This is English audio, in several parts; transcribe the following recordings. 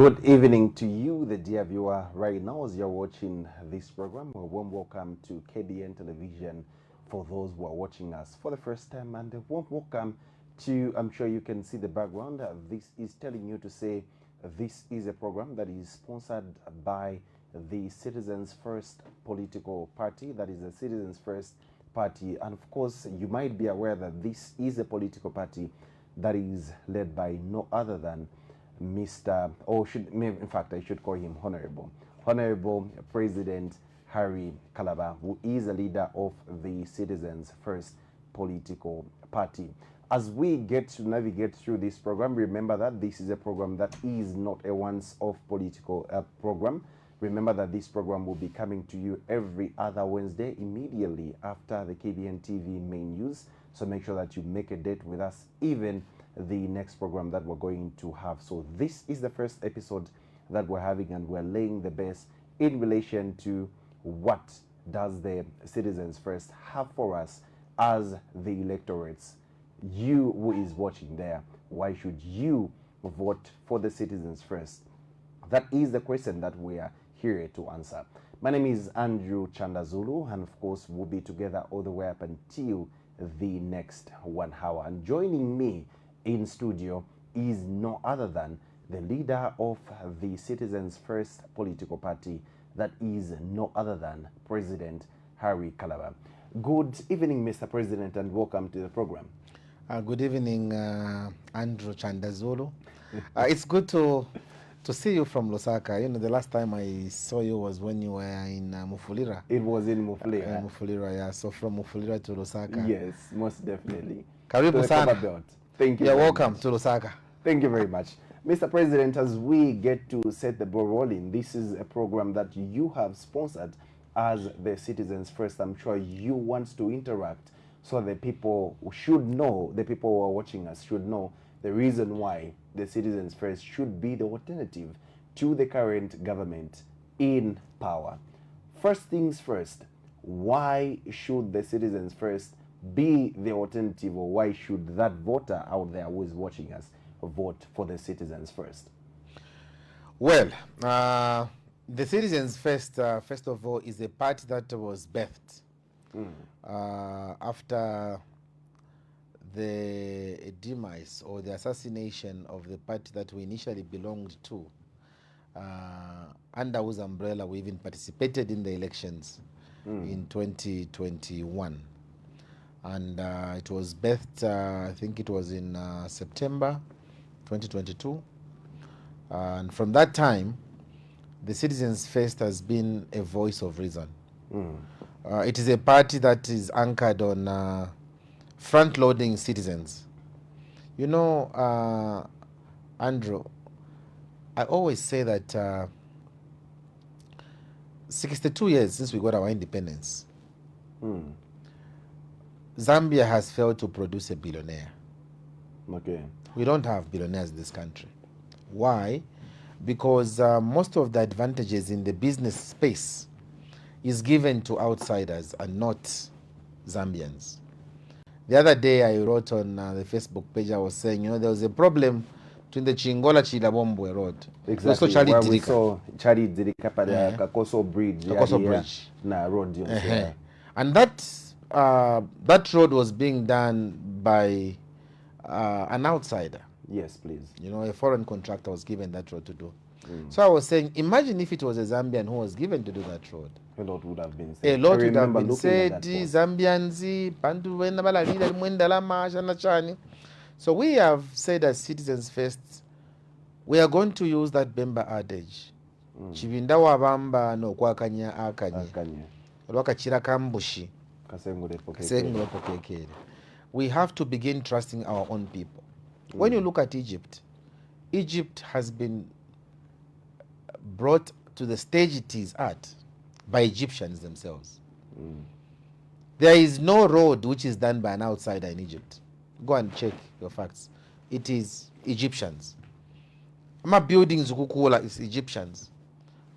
Good evening to you, the dear viewer. Right now, as you're watching this program, a warm welcome to KBN Television for those who are watching us for the first time, and a warm welcome to, I'm sure you can see the background. This is telling you to say this is a program that is sponsored by the Citizens First political party, that is the Citizens First party. And of course, you might be aware that this is a political party that is led by no other than Mr. or should in fact I should call him Honorable President Harry Kalaba, who is a leader of the Citizens First political party. As we get to navigate through this program, remember that this is a program that is not a once-off political program. Remember that this program will be coming to you every other Wednesday immediately after the KBN TV main news. So make sure that you make a date with us, even the next program that we're going to have. So this is the first episode that we're having, and we're laying the base in relation to what does the Citizens First have for us as the electorates. You who is watching there, why should you vote for the Citizens First? That is the question that we are here to answer. My name is Andrew Chandazulu, and of course we'll be together all the way up until the next 1 hour. And joining me in studio is no other than the leader of the Citizens First political party, that is no other than President Harry Kalaba. Good evening, Mr. President, and welcome to the program. Good evening, Andrew Chandazulu. It's good to see you from Lusaka. You know, the last time I saw you was when you were in Mufulira. It was in Mufulira. Mufulira, yeah. So from Mufulira to Lusaka. Yes, most definitely. Karibu sana. Thank you. You're welcome to Lusaka. Thank you very much. Mr. President, as we get to set the ball rolling, this is a program that you have sponsored as the Citizens First. I'm sure you want to interact so the people should know, the people who are watching us should know the reason why the Citizens First should be the alternative to the current government in power. First things first, why should the Citizens First be the alternative, or why should that voter out there who is watching us vote for the Citizens First? Well, the Citizens First, first of all, is a party that was birthed after the demise or the assassination of the party that we initially belonged to, under whose umbrella we even participated in the elections in 2021. And it was birthed, I think it was in September 2022. And from that time, the Citizens First has been a voice of reason. It is a party that is anchored on front-loading citizens. You know, Andrew, I always say that 62 years since we got our independence, Zambia has failed to produce a billionaire. Okay. We don't have billionaires in this country. Why? Because most of the advantages in the business space is given to outsiders and not Zambians. The other day I wrote on the Facebook page, I was saying, you know, there was a problem between the Chingola Chilabombwe road. Exactly, where we saw Charlie Dirika pada Kakoso Bridge. Kakoso Bridge. Na road. And that road was being done by an outsider. Yes, please. You know, a foreign contractor was given that road to do. So I was saying, imagine if it was a Zambian who was given to do that road. A lot would have been said. A lot would have been said. Zambians, so we have said as Citizens First, we are going to use that Bemba adage. Chivinda wabamba no kwakanya akanye. Lwakachira kambushi. We have to begin trusting our own people. When you look at Egypt, Egypt has been brought to the stage it is at by Egyptians themselves. There is no road which is done by an outsider in Egypt. Go and check your facts. It is Egyptians. Ama buildings ukukula is Egyptians.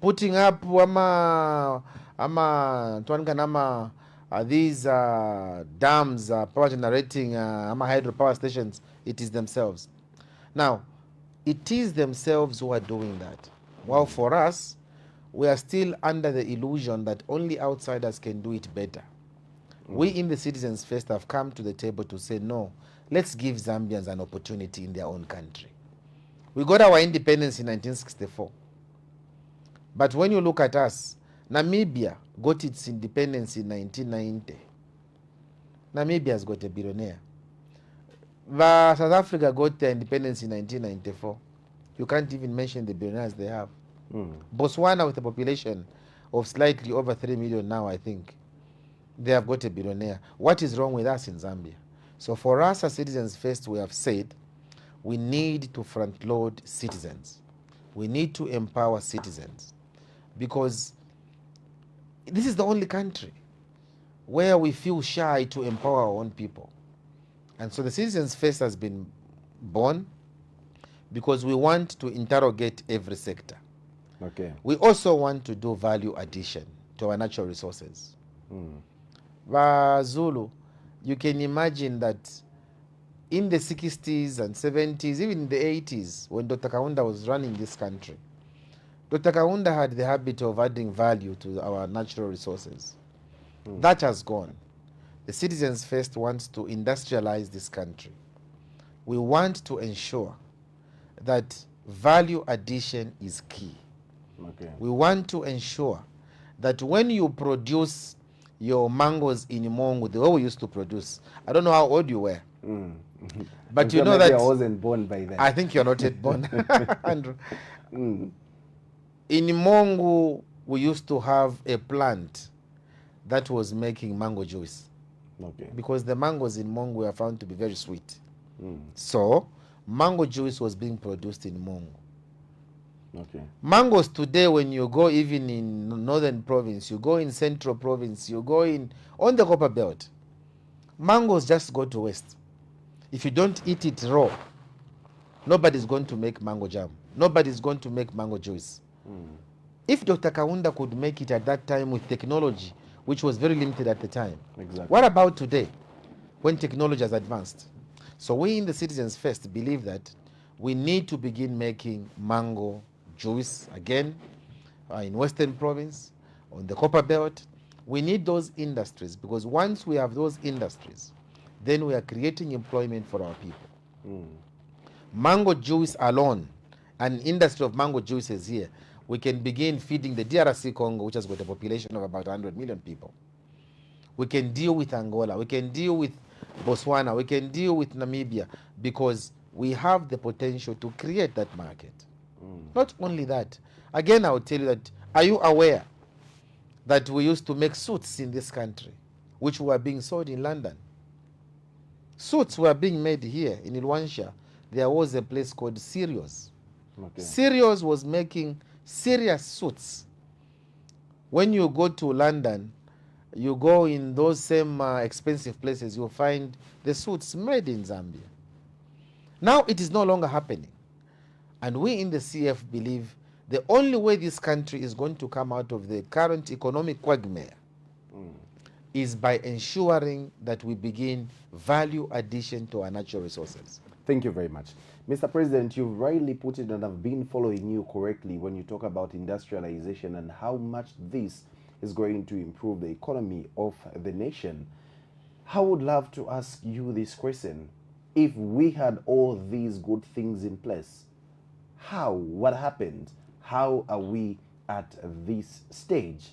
Putting up these dams, power generating, hydropower stations, it is themselves. Now, It is themselves who are doing that. While for us, we are still under the illusion that only outsiders can do it better. We in the Citizens First have come to the table to say, no, let's give Zambians an opportunity in their own country. We got our independence in 1964. But when you look at us, Namibia got its independence in 1990. Namibia's got a billionaire. South Africa got their independence in 1994. You can't even mention the billionaires they have. Botswana, with a population of slightly over 3 million now, I think, they have got a billionaire. What is wrong with us in Zambia? So for us as Citizens First, we have said we need to front load citizens. We need to empower citizens, because this is the only country where we feel shy to empower our own people. And so the Citizens First has been born because we want to interrogate every sector. Okay. We also want to do value addition to our natural resources. Zulu, you can imagine that in the 60s and 70s, even in the 80s, when Dr. Kaunda was running this country, Dr. Kaunda had the habit of adding value to our natural resources. That has gone. The Citizens First wants to industrialize this country. We want to ensure that value addition is key. Okay. We want to ensure that when you produce your mangoes in Mongo, the way we used to produce, I don't know how old you were, but I'm you sure know maybe that I wasn't born by then. I think you're not yet born, Andrew. In Mongo, we used to have a plant that was making mango juice, Okay. because the mangoes in Mongo were found to be very sweet. So mango juice was being produced in Mongo. Okay. Mangoes today, when you go even in northern province, you go in central province, you go in on the copper belt, mangoes just go to waste. If you don't eat it raw, nobody's going to make mango jam. Nobody's going to make mango juice. If Dr. Kaunda could make it at that time with technology, which was very limited at the time, Exactly. what about today, when technology has advanced? So we in the Citizens First believe that we need to begin making mango juice again in Western Province, on the Copper Belt. We need those industries, because once we have those industries, then we are creating employment for our people. Mango juice alone, an industry of mango juices here, we can begin feeding the DRC Congo, which has got a population of about 100 million people. We can deal with Angola, we can deal with Botswana, we can deal with Namibia, because we have the potential to create that market. Not only that, again, I will tell you that, are you aware that we used to make suits in this country, which were being sold in London? Suits were being made here in Ilwansha. There was a place called Sirius. Okay. Sirius was making serious suits. When you go to London, you go in those same expensive places, you'll find the suits made in Zambia. Now it is no longer happening. And we in the CF believe the only way this country is going to come out of the current economic quagmire is by ensuring that we begin value addition to our natural resources. Thank you very much. Mr. President, you've rightly put it, and I've been following you correctly when you talk about industrialization and how much this is going to improve the economy of the nation. I would love to ask you this question. If we had all these good things in place, how? What happened? How are we at this stage?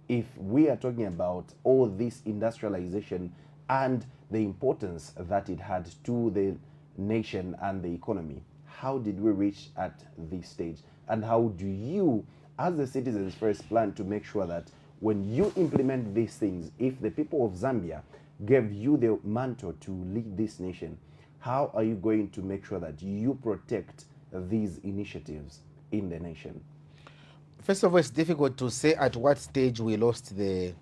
If we are talking about all this industrialization and the importance that it had to the nation and the economy, how did we reach at this stage? And how do you, as the Citizens First, plan to make sure that when you implement these things, if the people of Zambia gave you the mantle to lead this nation, how are you going to make sure that you protect these initiatives in the nation? First of all, it's difficult to say at what stage we lost the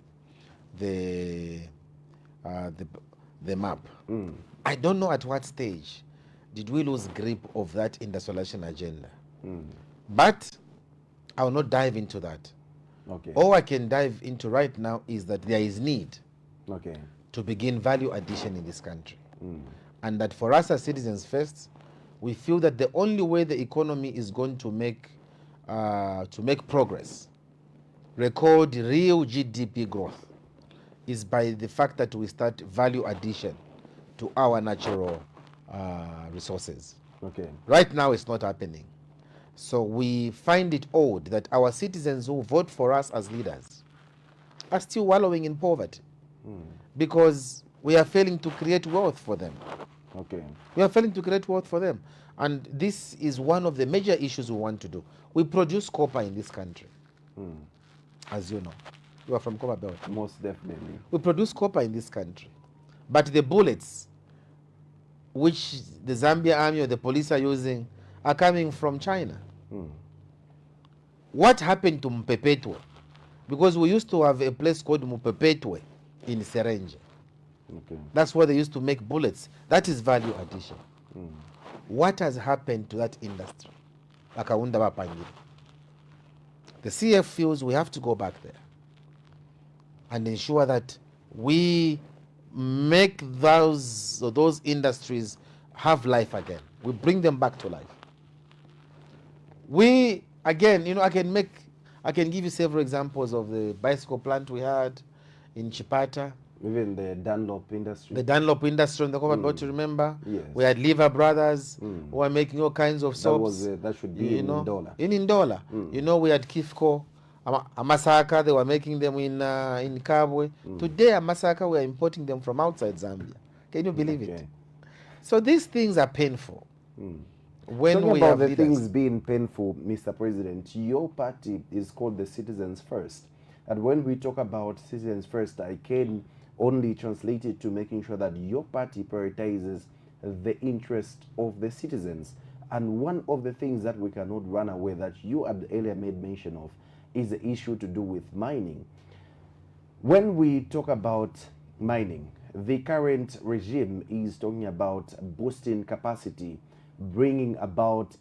map. I don't know at what stage did we lose grip of that industrialization agenda. But I will not dive into that. Okay. All I can dive into right now is that there is need Okay. to begin value addition in this country. And that for us as Citizens First, we feel that the only way the economy is going to make progress, record real GDP growth, is by the fact that we start value addition to our natural resources. Okay. Right now, it's not happening. So we find it odd that our citizens who vote for us as leaders are still wallowing in poverty because we are failing to create wealth for them. Okay. We are failing to create wealth for them. And this is one of the major issues we want to do. We produce copper in this country, as you know. You are from Copper Belt. Most definitely. We produce copper in this country. But the bullets which the Zambia army or the police are using are coming from China. What happened to Mpepetwe? Because we used to have a place called Mpepetwe in Serenje. Okay. That's where they used to make bullets. That is value addition. What has happened to that industry? Akaunda Bapangile. The CF feels we have to go back there and ensure that we make those industries have life again. We bring them back to life. We, again, I can give you several examples of the bicycle plant we had in Chipata. Even the Dunlop industry. The Dunlop industry in the Copper Belt, you remember? Yes. We had Lever Brothers who were making all kinds of soaps. That should be in Ndola. In Ndola. We had Kifco, Amasaka, they were making them in Kabwe. Today, Amasaka, we are importing them from outside Zambia. Can you believe it? So these things are painful. When Talking we about have the leaders. things being painful, Mr. President, your party is called the Citizens First. And when we talk about Citizens First, I can only translate it to making sure that your party prioritizes the interest of the citizens. And one of the things that we cannot run away that you had earlier made mention of is the issue to do with mining. When we talk about mining, the current regime is talking about boosting capacity, bringing about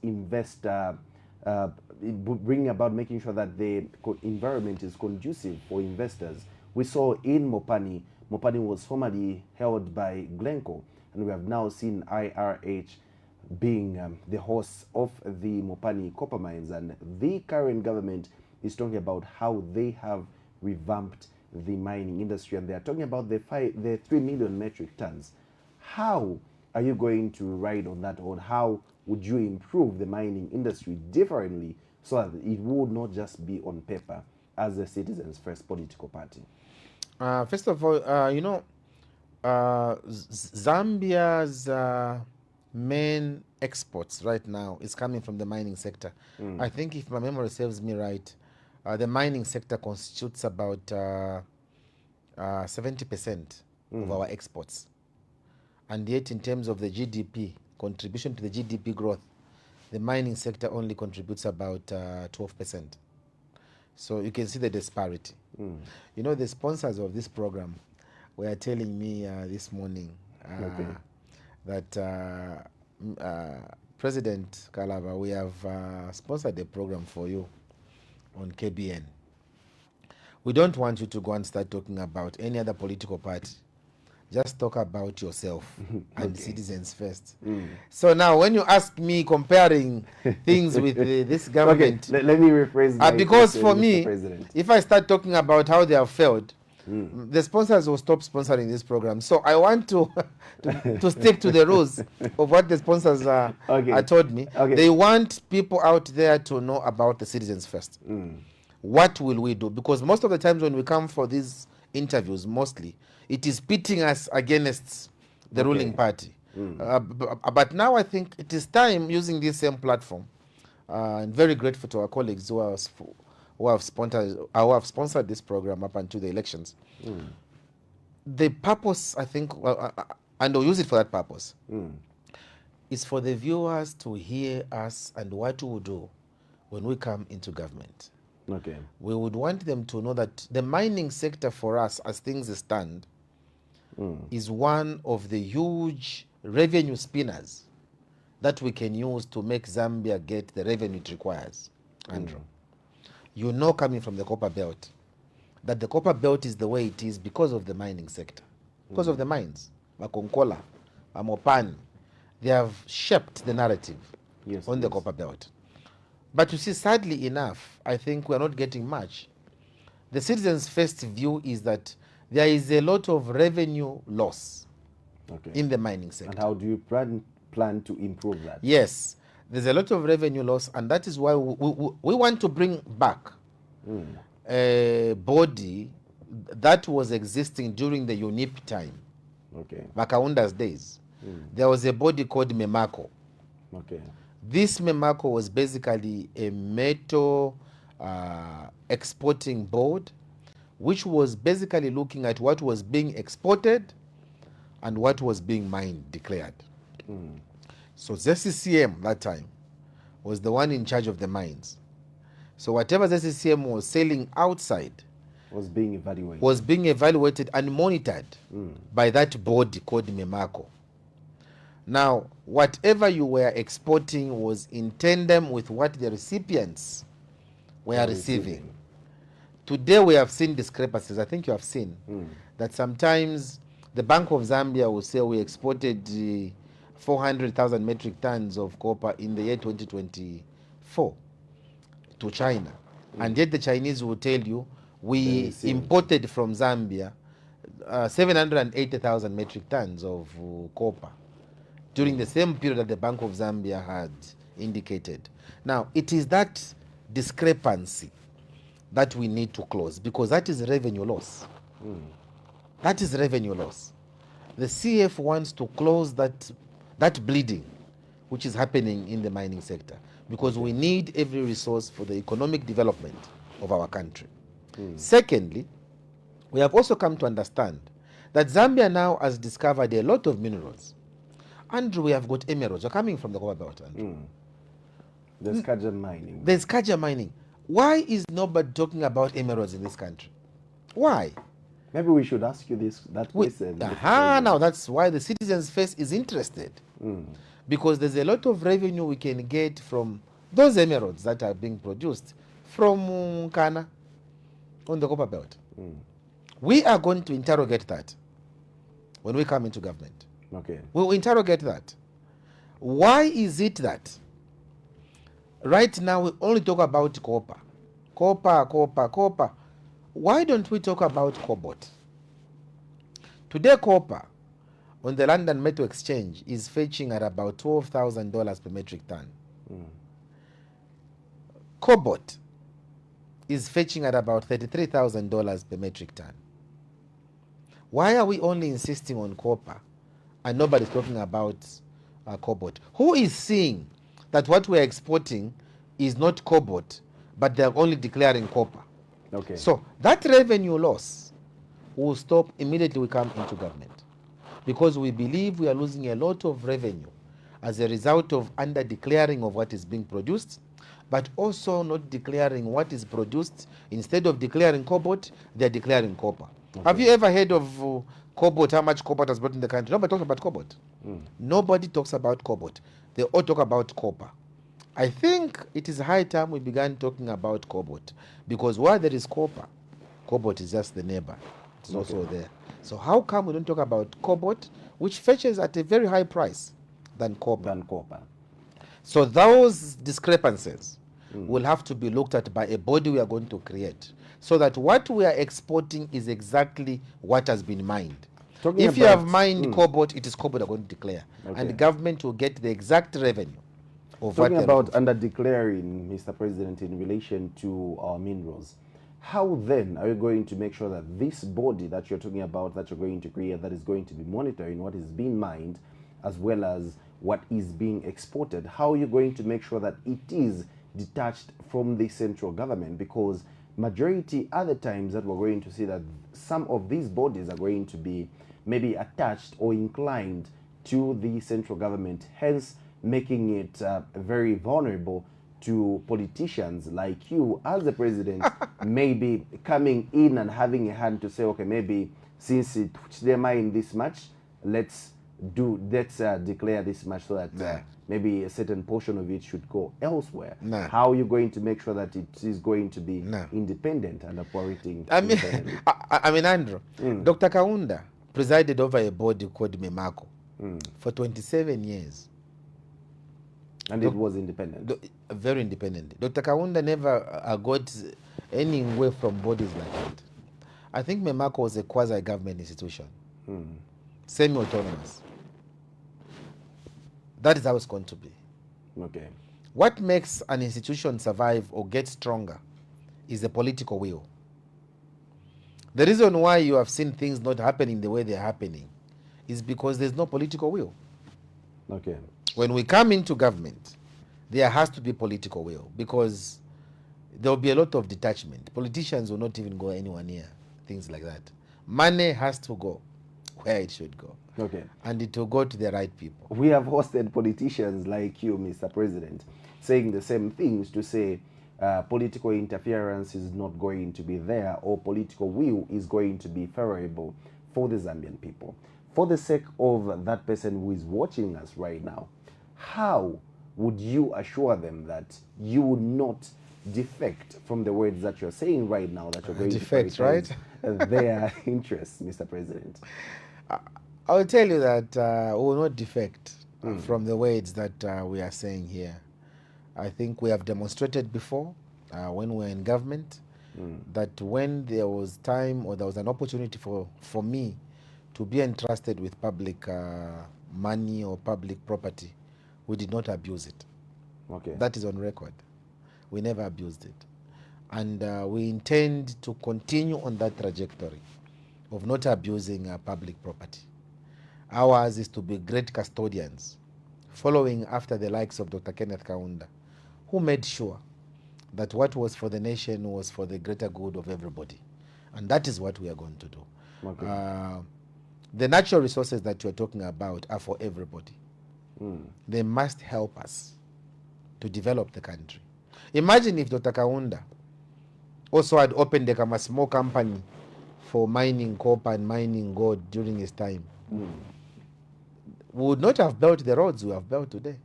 bringing about making sure that the environment is conducive for investors. We saw in Mopani was formerly held by Glencore, and we have now seen IRH being the host of the Mopani copper mines, and the current government is talking about how they have revamped the mining industry, and they are talking about the 3 million metric tons. How are you going to ride on that, or how would you improve the mining industry differently so that it would not just be on paper as the Citizens First political party? First of all, Zambia's main exports right now is coming from the mining sector. I think if my memory serves me right, the mining sector constitutes about 70% of our exports. And yet in terms of the GDP, contribution to the GDP growth, the mining sector only contributes about 12%. So you can see the disparity. The sponsors of this program were telling me this morning that President Kalaba, we have sponsored a program for you on KBN. We don't want you to go and start talking about any other political party. Just talk about yourself and Citizens First. So now when you ask me comparing things with this government... Okay, let me rephrase my because for Mr. me, President. if I start talking about how they have failed, the sponsors will stop sponsoring this program. So I want to stick to the rules of what the sponsors are told me. They want people out there to know about the Citizens First. What will we do? Because most of the times when we come for these interviews, mostly, it is pitting us against the ruling party. But now I think it is time, using this same platform, and very grateful to our colleagues who have sponsored this program up until the elections. The purpose, I think, and we'll use it for that purpose, is for the viewers to hear us and what we will do when we come into government. We would want them to know that the mining sector for us, as things stand, is one of the huge revenue spinners that we can use to make Zambia get the revenue it requires. Andrew, coming from the Copper Belt, that the Copper Belt is the way it is because of the mining sector, because of the mines, Makonkola, Mopani, they have shaped the narrative Yes, on the please. copper belt. But you see, sadly enough, I think we are not getting much. The citizens' first view is that there is a lot of revenue loss Okay. in the mining sector. And how do you plan to improve that? Yes, there's a lot of revenue loss, and that is why we want to bring back a body that was existing during the UNIP time, Okay. Makaunda's days. There was a body called MEMACO. Okay. This MEMACO was basically a metal exporting board, which was basically looking at what was being exported and what was being mined, declared. So ZCCM that time was the one in charge of the mines. So whatever ZCCM was selling outside Was being evaluated. was being evaluated and monitored by that body called MEMACO. Now, whatever you were exporting was in tandem with what the recipients were receiving. Today we have seen discrepancies. I think you have seen that sometimes the Bank of Zambia will say we exported 400,000 metric tons of copper in the year 2024 to China. And yet the Chinese will tell you we imported from Zambia 780,000 metric tons of copper during the same period that the Bank of Zambia had indicated. Now, it is that discrepancy that we need to close, because that is revenue loss. That is revenue loss. The CF wants to close that bleeding which is happening in the mining sector, because we need every resource for the economic development of our country. Secondly, we have also come to understand that Zambia now has discovered a lot of minerals. Andrew, we have got emeralds. You're coming from the copper belt, Andrew. There's Kaja mining. There's Kaja mining. Why is nobody talking about emeralds in this country? Why? Maybe we should ask you that question. Now that's why the citizens' face is interested. Because there's a lot of revenue we can get from those emeralds that are being produced from Kana on the copper belt. We are going to interrogate that when we come into government. Okay. We will interrogate that. Why is it that right now we only talk about copper? Copper. Why don't we talk about cobalt? Today, copper on the London Metal Exchange is fetching at about $12,000 per metric ton. Cobalt is fetching at about $33,000 per metric ton. Why are we only insisting on copper and nobody's talking about cobalt? Who is seeing that what we're exporting is not cobalt, but they're only declaring copper? Okay. So that revenue loss will stop immediately we come into government, because we believe we are losing a lot of revenue as a result of under declaring of what is being produced, but also not declaring what is produced. Instead of declaring cobalt, they're declaring copper. Have you ever heard of cobalt, how much cobalt has brought in the country? Nobody talks about cobalt. Nobody talks about cobalt. They all talk about copper. I think it is high time we began talking about cobalt, because where there is copper, cobalt is just the neighbor. It's also there. So how come we don't talk about cobalt, which fetches at a very high price than copper? So those discrepancies will have to be looked at by a body we are going to create, so that what we are exporting is exactly what has been mined. If you have mined cobalt, it is cobalt they're going to declare, and the government will get the exact revenue of Talking what about under declaring, Mr. President, in relation to our minerals, how then are you going to make sure that this body that you're talking about, that you're going to create, that is going to be monitoring what is being mined as well as what is being exported, how are you going to make sure that it is detached from the central government? Because majority other times that we're going to see that some of these bodies are going to be maybe attached or inclined to the central government, hence making it very vulnerable to politicians like you as the president maybe coming in and having a hand to say, okay, maybe since they mine this much, let's declare this much, so that maybe a certain portion of it should go elsewhere. How are you going to make sure that it is going to be independent and operating independently? I mean, Andrew, Dr. Kaunda presided over a body called MEMACO for 27 years. And it was independent? Very independent. Dr. Kaunda never got anywhere from bodies like that. I think MEMACO was a quasi-government institution, semi-autonomous. That is how it's going to be. Okay. What makes an institution survive or get stronger is the political will. The reason why you have seen things not happening the way they're happening is because there's no political will. Okay. When we come into government, there has to be political will, because there will be a lot of detachment. Politicians will not even go anywhere near things like that. Money has to go where it should go. Okay. And it will go to the right people. We have hosted politicians like you, Mr. President, saying the same things, to say political interference is not going to be there, or political will is going to be favorable for the Zambian people. For the sake of that person who is watching us right now, how would you assure them that you would not defect from the words that you're saying right now, that you're going defect, to right? their interests, Mr. President? I will tell you that we will not defect from the words that we are saying here. I think we have demonstrated before, when we were in government, that when there was time or there was an opportunity for me to be entrusted with public money or public property, we did not abuse it. Okay. That is on record. We never abused it. And we intend to continue on that trajectory of not abusing public property. Ours is to be great custodians, following after the likes of Dr. Kenneth Kaunda, who made sure that what was for the nation was for the greater good of everybody. And that is what we are going to do. Okay. The natural resources that you're talking about are for everybody. They must help us to develop the country. Imagine if Dr. Kaunda also had opened a small company for mining copper and mining gold during his time. We would not have built the roads we have built today.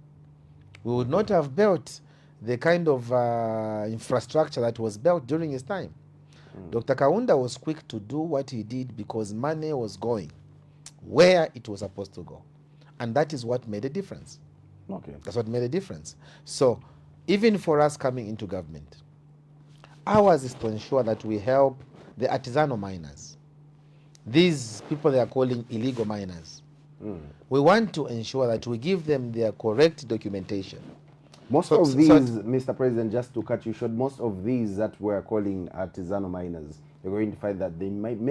We would not have built the kind of infrastructure that was built during his time. Dr. Kaunda was quick to do what he did because money was going where it was supposed to go. And that is what made a difference. Okay. That's what made a difference. So even for us coming into government, ours is to ensure that we help the artisanal miners. These people they are calling illegal miners. We want to ensure that we give them their correct documentation. Most of these, Mr. President, just to cut you short, most of these that we're calling artisanal miners, you're going to find that they might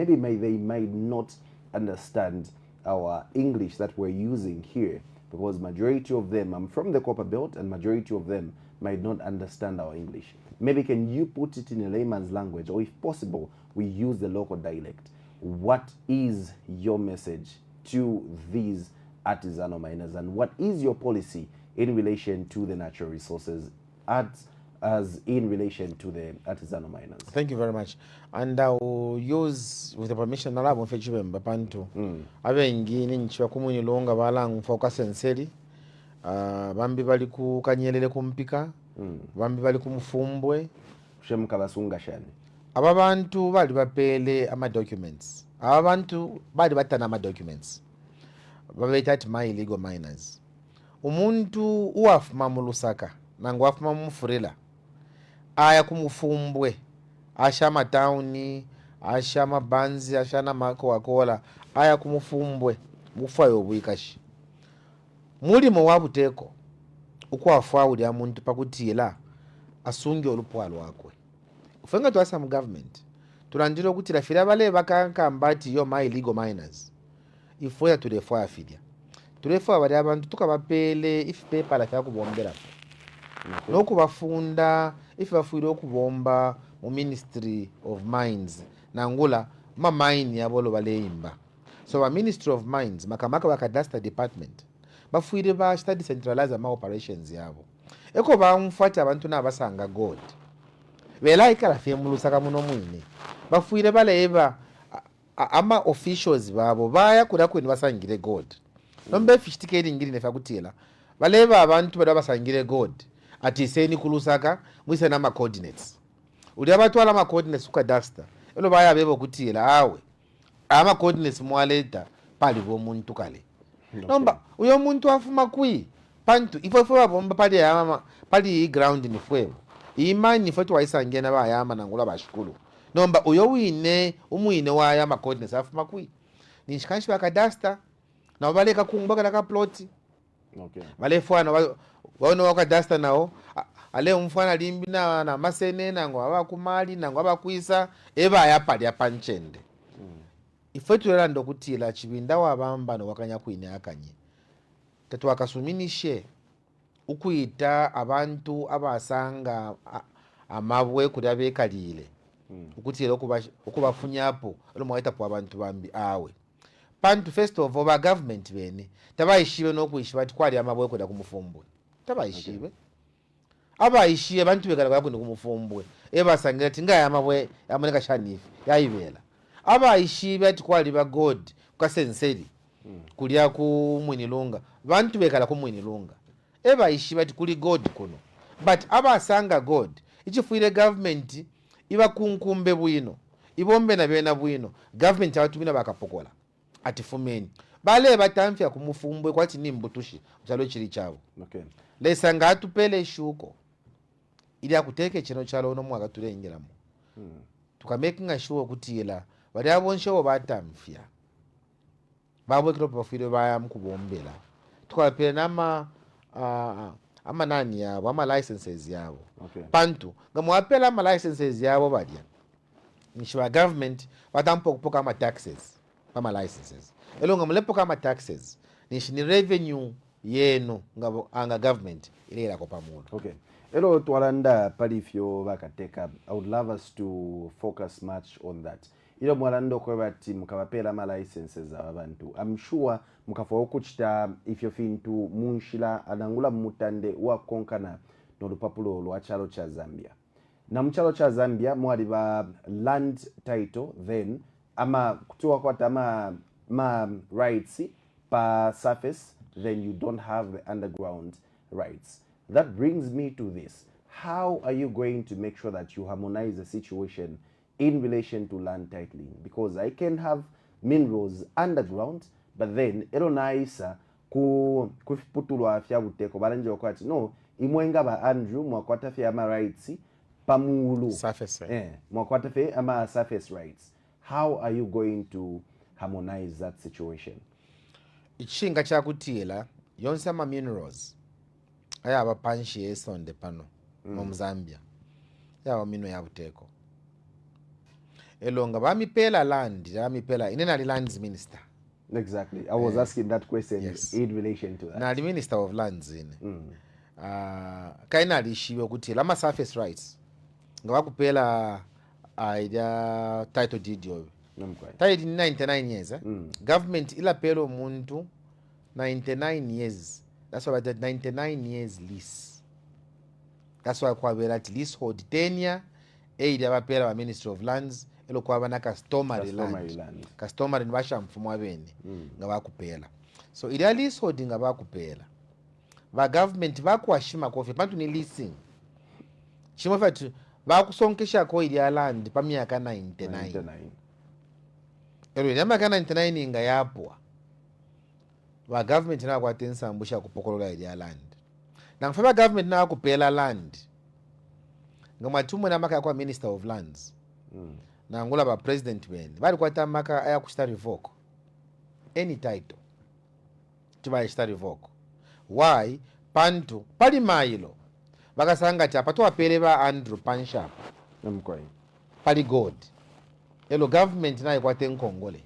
not understand our English that we're using here, because majority of them, I'm from the Copper Belt, and majority of them might not understand our English. Maybe can you put it in a layman's language, or if possible, we use the local dialect. What is your message to these artisanal miners, and what is your policy in relation to the natural resources as in relation to the artisanal miners? Thank you very much. And I will use, with the permission, na labo mfechiwe mbapantu. Abengi ninchwa kumunyilonga balang focus enseli. Bambi bali ku kanyelele kumpika. Bambi bali kumufumbwe. Shemka basunga shani. Aba bantu bali bapele ama documents. Aba bantu bali batana ama documents. Babeta ati my illegal miners. Umuntu uwafuma mu Lusaka nangu wafuma mu Furila aya kumufumbwe asha matawuni asha mabanzi asha na makowakola aya kumufumbwe mufayo bwikashi mulimo wabuteko ukwafa uli amuntu pakutila asunge olupwalo wakwe ufenga twasa mu government tulandira ukuthi lafira bale bakanka mbati yo my illegal miners ifoya tulefoya fidia tulefoya bali abantu tukabapele if paper la fya kubombera nokubafunda if bafuire okubomba mu Ministry of Mines nangula ma mine yabolo baleyimba so ba Ministry of Mines makamaka wa cadastre department bafuire ba study centralize ma operations yabo eko bamfata abantu nabasanga gold bela ikala fye mu Lusaka muno mwine bafuire baleba ama officials babo baya kuda kweni basangire gold nombe fishtikeri ngiri nefa kutila baleba abantu bada basangire gold ati seni ku Lusaka mwise na ma coordinates uli abatwala ama coordinates ku cadastre elo baya bebo kutila awe ama coordinates mwaleta pali bo muntu kale nomba uyo muntu afuma kui pantu ifo babomba pali ground ni fwevo imani ifo twaisangena bayama nangula bashukulu nomba uyo wine umwine waya macoordinates afuma kwi nishikanshi bakadasta nabo baleka kumbaka ka plot Okay. balefwana waona wakadasta nawo ale umfana limbi na masene nango abakumali nango abakwisa ebaya pali apanchende ifo tulanda okutila chibinda wabamba no wakanya kwine akanye tatu wakasuminishe ukuyita abantu abasanga amabwe kuri abekalile ukutila okubafunyapo olomwaita po abantu bambi awe pantu first of all government bene tabayishibe nokuyishiba ati kwali amabwe kuri kumufumbwe tabayishibe abayishiye abantu bekala bakuni kumufumbwe ebasangira ati ngaya amabwe amoneka shanifi yayibela abayishibe ati kwali ba god kwasenseri kulya ku mwinilunga bantu bekala ku mwinilunga ebayishibe ati kuli god kuno but abasanga god ichifuire government iba kunkumbe bwino ibombe na bena bwino government abatumina bakapokola ati fumeni bale batamfya kumufumbwe kwati nimbutushi chalo chiri chabo Okay. lesanga atupele shuko ili akuteke chino chalo no mwaka tulengeramo tukamaking sure kutila bali abonsho batamfya babwe kilo profile baya mkubombela tukapele nama ama nani yabo ama licenses yabo Okay. pantu ngamwapela ama licenses yabo badya nishiba government batampo kupoka ama taxes ama licenses elonga mlepoka ama taxes ni revenue yenu anga government ilela kwa pamoja. Okay. Elo twalanda palifyo bakateka. I would love us to focus much on that. Ilo mwalando kwa bati mukabapela ma licenses abantu. I'm sure mukafa okuchita if you're into munshila anangula mutande wa konkana no lupapulo lwa chalo cha Zambia. Na mchalo cha Zambia mwali ba land title then ama kutuwa kwa ma rights pa surface then you don't have the underground rights. That brings me to this. How are you going to make sure that you harmonize the situation in relation to land titling? Because I can have minerals underground, but then eronaisa kufiputulwa afya buteko balanje okwati no imwenga ba Andrew mwakwata fya ama rights pamulu surface mwakwata fya ama surface rights. How are you going to harmonize that situation? Ichinga chakutila yonse ama minerals ayaba panshi esonde pano mu Zambia yawa mino ya buteko elonga bamipela land yamipela inena lands minister. Exactly. I was asking that question in relation to that. Na the minister of lands in kaina lishiwe kuti lama surface rights ngabakupela ida title deed yo title 99 years government ila pelo muntu 99 years. That's why that 99 years lease. That's why kwa at leasehold tenure ida bapela ba ministry of lands elo kwa bana customary land customary basha mfumo wabene ngabakupela so ida leasehold ngabakupela ba government bakwashima kofe bantu ni leasing chimo fatu bakusonkesha ko ida land pa miaka 99 elo nyama kana 99 inga yapwa wa government na kwatensa mbusha kupokolola ida land na mfaba government na kupela land ngamatumwe na maka kwa minister of lands na ngula ba president bene bali kwata maka aya kushita revoke any title tiba kushita revoke why pantu pali mailo bakasanga chapa to apele ba Andrew Panshap namkwai pali god elo government na ikwate nkongole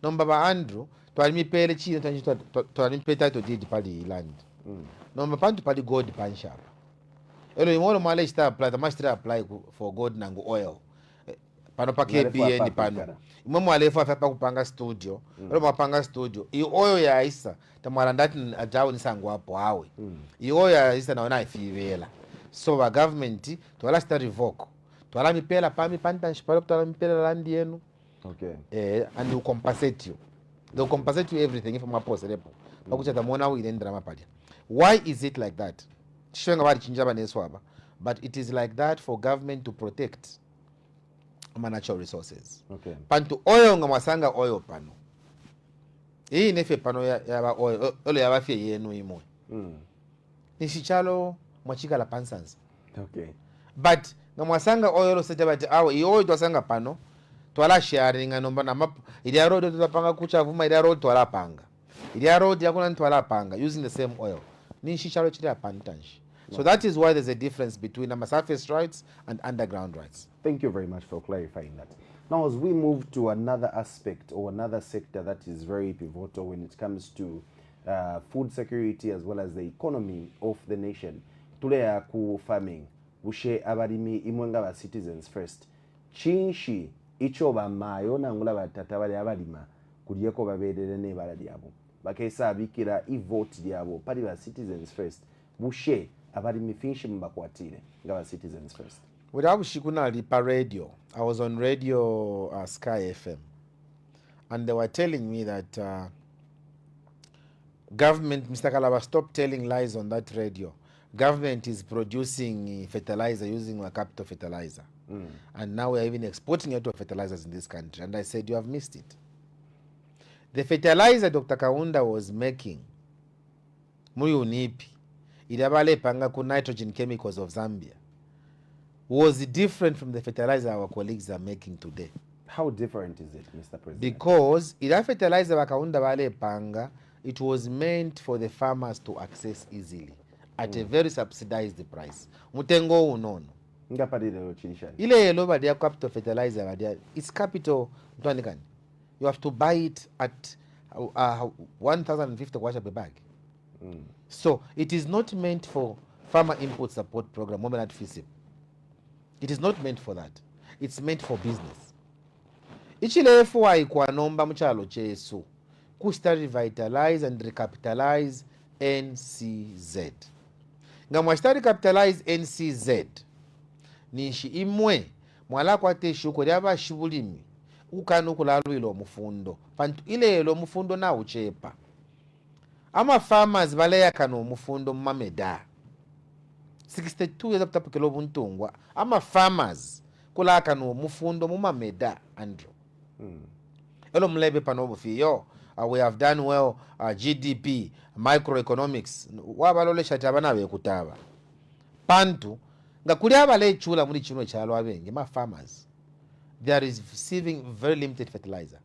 nomba ba Andrew twalimipele chino tanjito twalimipeta to deed pali land nomba pantu pali god Panshap elo imolo male sta apply the master apply for god nangu oil pano pa KBN pano imwe alefa afa kupanga studio elo mapanga studio i oil ya isa tamara ndati ajawo nisangu hapo awe i oil ya isa naona ifivela so ba government twala sta revoke twala mipela pami pantanshi palo twala mipela land yenu and you compensate you. They'll compensate you everything if I'm a post repo. Why is it like that? But it is like that for government to protect our natural resources. Okay. Pantu oil ngamasanga oil pano. Hii nefe pano ya oil ya wafie yenu imwe. nishichalo mwachikala pansansa. Okay. But ngamwasanga oil sete bati awo iyo twasanga pano twala sharing anomba na map ile road tutapanga kucha vuma ile road twala panga. Ile road yakuna twala panga using the same oil. Nishichalo chile apantanji. So that is why there's a difference between surface rights and underground rights. Thank you very much for clarifying that. Now, as we move to another aspect or another sector that is very pivotal when it comes to food security as well as the economy of the nation, tulea ku farming, bushe abalimi imwenga ba citizens first. Chinshi icho bamayo nangula batata bali abalima kuliyeko babedere ne bala diabo. Bakesa abikira vote diabo pali ba citizens first. Bushe abalimi finshi mbakwatire ngaba citizens first. Without Shikuna Lipa radio, I was on radio Sky FM, and they were telling me that government, Mr. Kalaba, stop telling lies on that radio. Government is producing fertilizer using a capital fertilizer. And now we're even exporting out of fertilizers in this country. And I said, you have missed it. The fertilizer Dr. Kaunda was making, Muyunipi, idabale panga ku nitrogen chemicals of Zambia, was different from the fertilizer our colleagues are making today. How different is it, Mr. President? Because ida fertilizer wakaunda wale panga, it was meant for the farmers to access easily at a very subsidized price. Mutengo unono. Ile yellow badia capital fertilizer badia, it's capital. You have to buy it at 1,050 kwacha per bag. So it is not meant for farmer input support program. It is not meant for that. It's meant for business. Ichile FY kwa nomba mchalo chesu kusta revitalize and recapitalize NCZ. Ngamwashita recapitalize NCZ nishi imwe mwala kwa teshu kwa diaba shibulimi ukanu kulalu ilo mufundo pantu ile ilo mufundo na uchepa ama farmers baleya kano mufundo mameda 62 years after pekelo buntungwa ama farmers kula kano mufundo mumameda Andrew. Elo mlebe panobo fiyo we have done well, GDP, microeconomics wabalole shatabana bekutaba pantu ngakuli abale chula muri chino chalo abenge ma farmers they are receiving very limited fertilizer,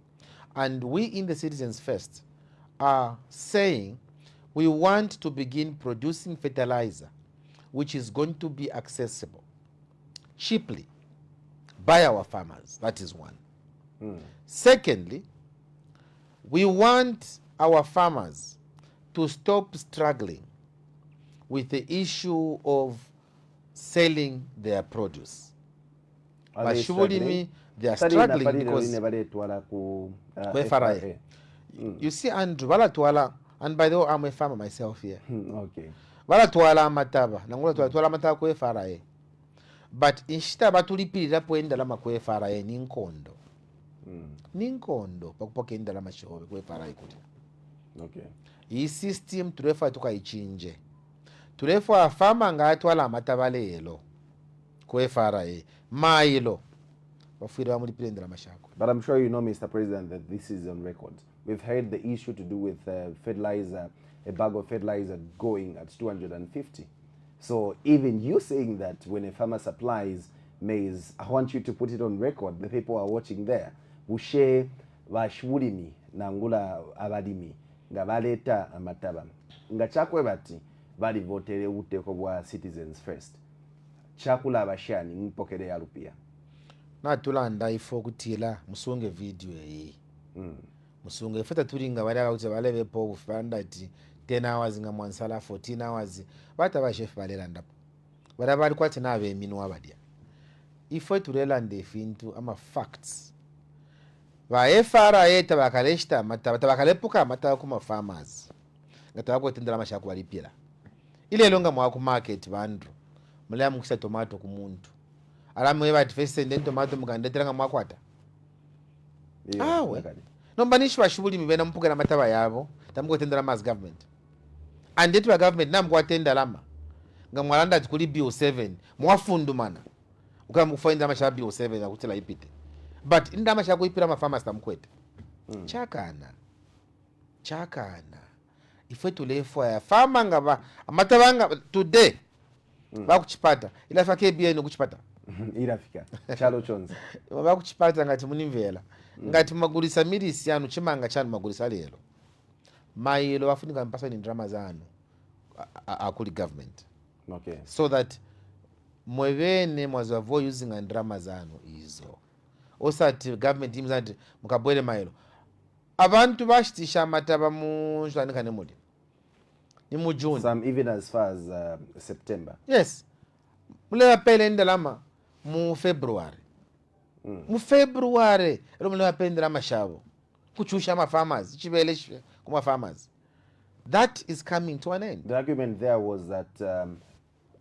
and we in the Citizens First are saying we want to begin producing fertilizer which is going to be accessible cheaply by our farmers. That is one. Secondly, we want our farmers to stop struggling with the issue of selling their produce. Are they are struggling because you see, Andrew, and by the way, I'm a farmer myself here. Okay. Mataba, mataba kwe farae. But inshita batulipirira poendala makwe farae ninkondo. Ninkondo pakupoke indala mashobe kwe farae kuti. Okay. Iyi system turefa tukayichinje. Turefa farmer ngatwala mataba lelo kwe farae mailo. But I'm sure you know, Mr. President, that this is on record. We've heard the issue to do with fertilizer, a bag of fertilizer going at 250. So even you saying that when a farmer supplies maize, I want you to put it on record. The people are watching there. Ushe washwulimi nangula abadimi ngabaleta amataba. Ngachakwe bati bali votere uteko bwa Citizens First. Chakula abashani mpokele ya rupia. Na tulanda ifo kutila musunge video yi. Musunge feta tulinga wala kuti balebe po ufanda ti 10 hours nga mwansala 14 hours bata ba chef balela ndapo. Wala bali kwati na be minu abadia. Ifo tulela ndefintu ama facts. Ba FRA eta bakaleshta mata bakalepuka mata kuma farmers. Ngata bako tendela mashaku balipira. Ile longa mwa ku market bandru. Mulya mukisa tomato ku muntu. Alamwe bati fese ndeni tomato mukandeteranga mwakwata. Awe. Nombanishi bashubuli mibena mpuka na mataba yabo tamuko tendera mass government. And it wa government namko atenda lama. Ngamwalanda tikuli BO7 mwafundu mana. Ukamufainda masha BO7 akutela ipite. But inda masha kuipira ma farmers tamkwete. Chakana. ife tulefoya fama ngava amatavanga today vakuchipata ilafika KBN nokuchipata irafika chalo chonzi vakuchipata ngati munimvera ngati magulisa milisi anu chimanga chanu magulisa lero mailo vafunika mpasa ni ndrama zanu akuli government okay so that mwevene mwazavo using ndrama zanu izo osati government imzati mukabwere mailo abantu bashitisha amataba mu zvanika nemuli ni mu June some even as far as September yes mule apele ndalama mu February mu February ero mule apele ndalama shavo kuchusha ma farmers chivele kuma farmers that is coming to an end. The argument there was that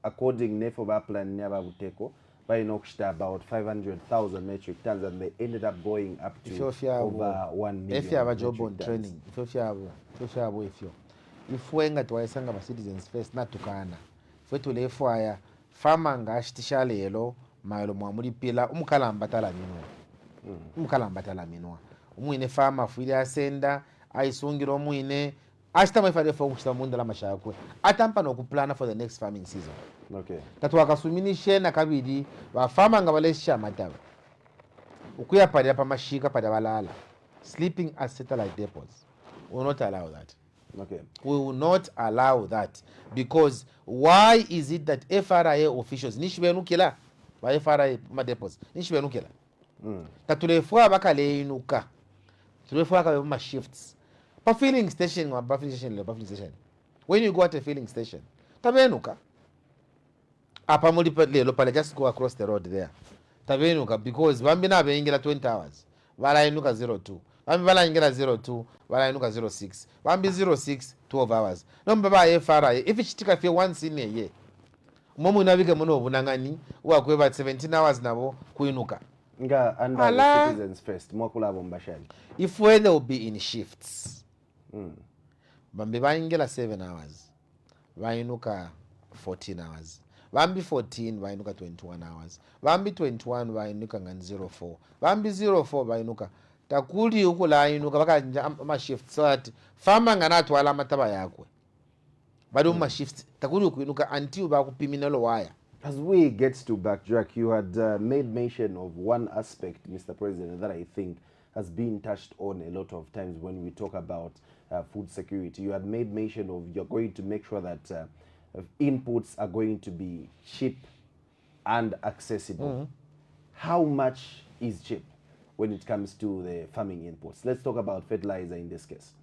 according nefo baplan never buteko by nokushita about 500,000 metric tons and they ended up going up to over 1 million if you have a job metric on tons. training if you have if wenga twaisanga ba citizens first natukana fetu lefo aya fama ngashitisha lelo mayelo mwamuli pila umkalambatala minwa umwine fama fuili asenda aisungira omwine ashitama ifale fo kuchita munda la mashakwe atampa nokuplana for the next farming season. Okay. Tatu wakasuminishe na kabidi wafama nga walesha mataba ukuya pade pa mashika pade balala sleeping at satellite depots. We will not allow that. Okay. We will not allow that because why is it that FRA officials nishibenukila ba FRA ma depots nishibenukila tatulefwa bakale inuka tulefwa ka ma shifts pa filling station when you go at a filling station tabenuka apa muli lelo pale just go across the road there tabenuka because bambi na beingira 20 hours balainuka 02 bambi balaingira 02 balainuka 06 bambi 06 12 hours nomba ba FRA if ichitika fe once in a year momu nabike muno bunangani wakweba 17 hours nabo kuinuka Nga under the citizens first mwakulabo mbashali if when they will be in shifts bambi baingira 7 hours bainuka 14 hours bambi 14 bainuka 21 hours bambi 21 bainuka ngani 04 bambi 04 bainuka takuli ukula inuka bakanja ma shifts so that fama ngana twala mataba yakwe bado ma shifts takuli ukuinuka until bakupimina lo wire. As we get to backtrack, you had made mention of one aspect, Mr. President, that I think has been touched on a lot of times when we talk about food security. You had made mention of you're going to make sure that inputs are going to be cheap and accessible. How much is cheap when it comes to the farming inputs? Let's talk about fertilizer in this case.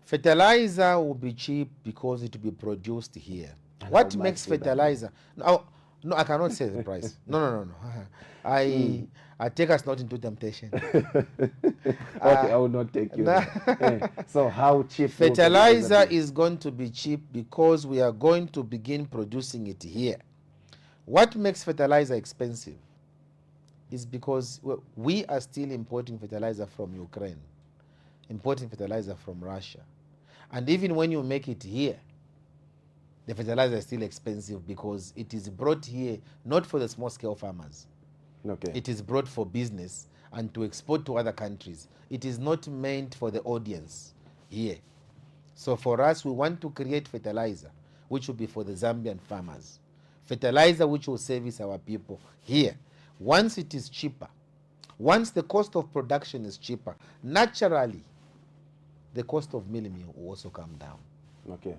Fertilizer will be cheap because it will be produced here. And what makes fertilizer? No, I cannot say the price. No. I take us not into temptation. Okay, I will not take you there. So how cheap? Fertilizer is going to be cheap because we are going to begin producing it here. What makes fertilizer expensive is because we are still importing fertilizer from Ukraine, importing fertilizer from Russia. And even when you make it here, the fertilizer is still expensive because it is brought here not for the small scale farmers. Okay. It is brought for business and to export to other countries. It is not meant for the audience here. So for us, we want to create fertilizer which will be for the Zambian farmers. Fertilizer which will service our people here. Once it is cheaper, once the cost of production is cheaper, naturally the cost of milling will also come down. Okay.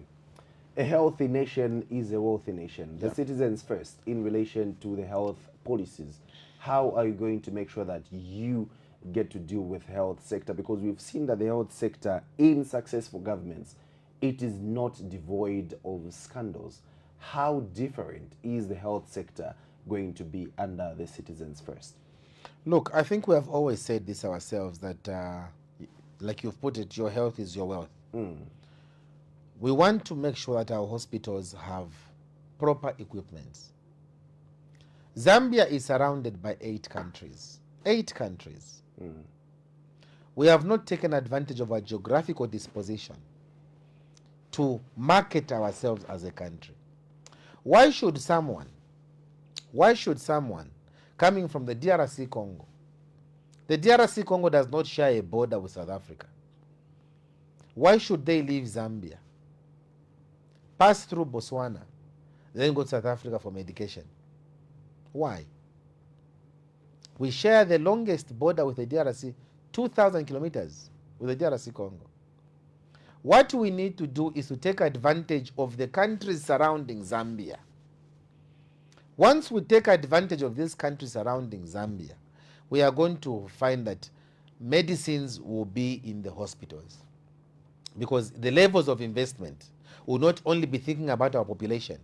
A healthy nation is a wealthy nation. The citizens first in relation to the health policies. How are you going to make sure that you get to deal with health sector? Because we've seen that the health sector in successful governments, it is not devoid of scandals. How different is the health sector going to be under the citizens first? Look, I think we have always said this ourselves that like you've put it, your health is your wealth. We want to make sure that our hospitals have proper equipment. Zambia is surrounded by 8 countries. 8 countries. We have not taken advantage of our geographical disposition to market ourselves as a country. Why should someone coming from the DRC Congo, the DRC Congo does not share a border with South Africa, why should they leave Zambia pass through Botswana, then go to South Africa for medication. Why? We share the longest border with the DRC, 2,000 kilometers with the DRC Congo. What we need to do is to take advantage of the countries surrounding Zambia. Once we take advantage of these countries surrounding Zambia, we are going to find that medicines will be in the hospitals, because the levels of investment will not only be thinking about our population,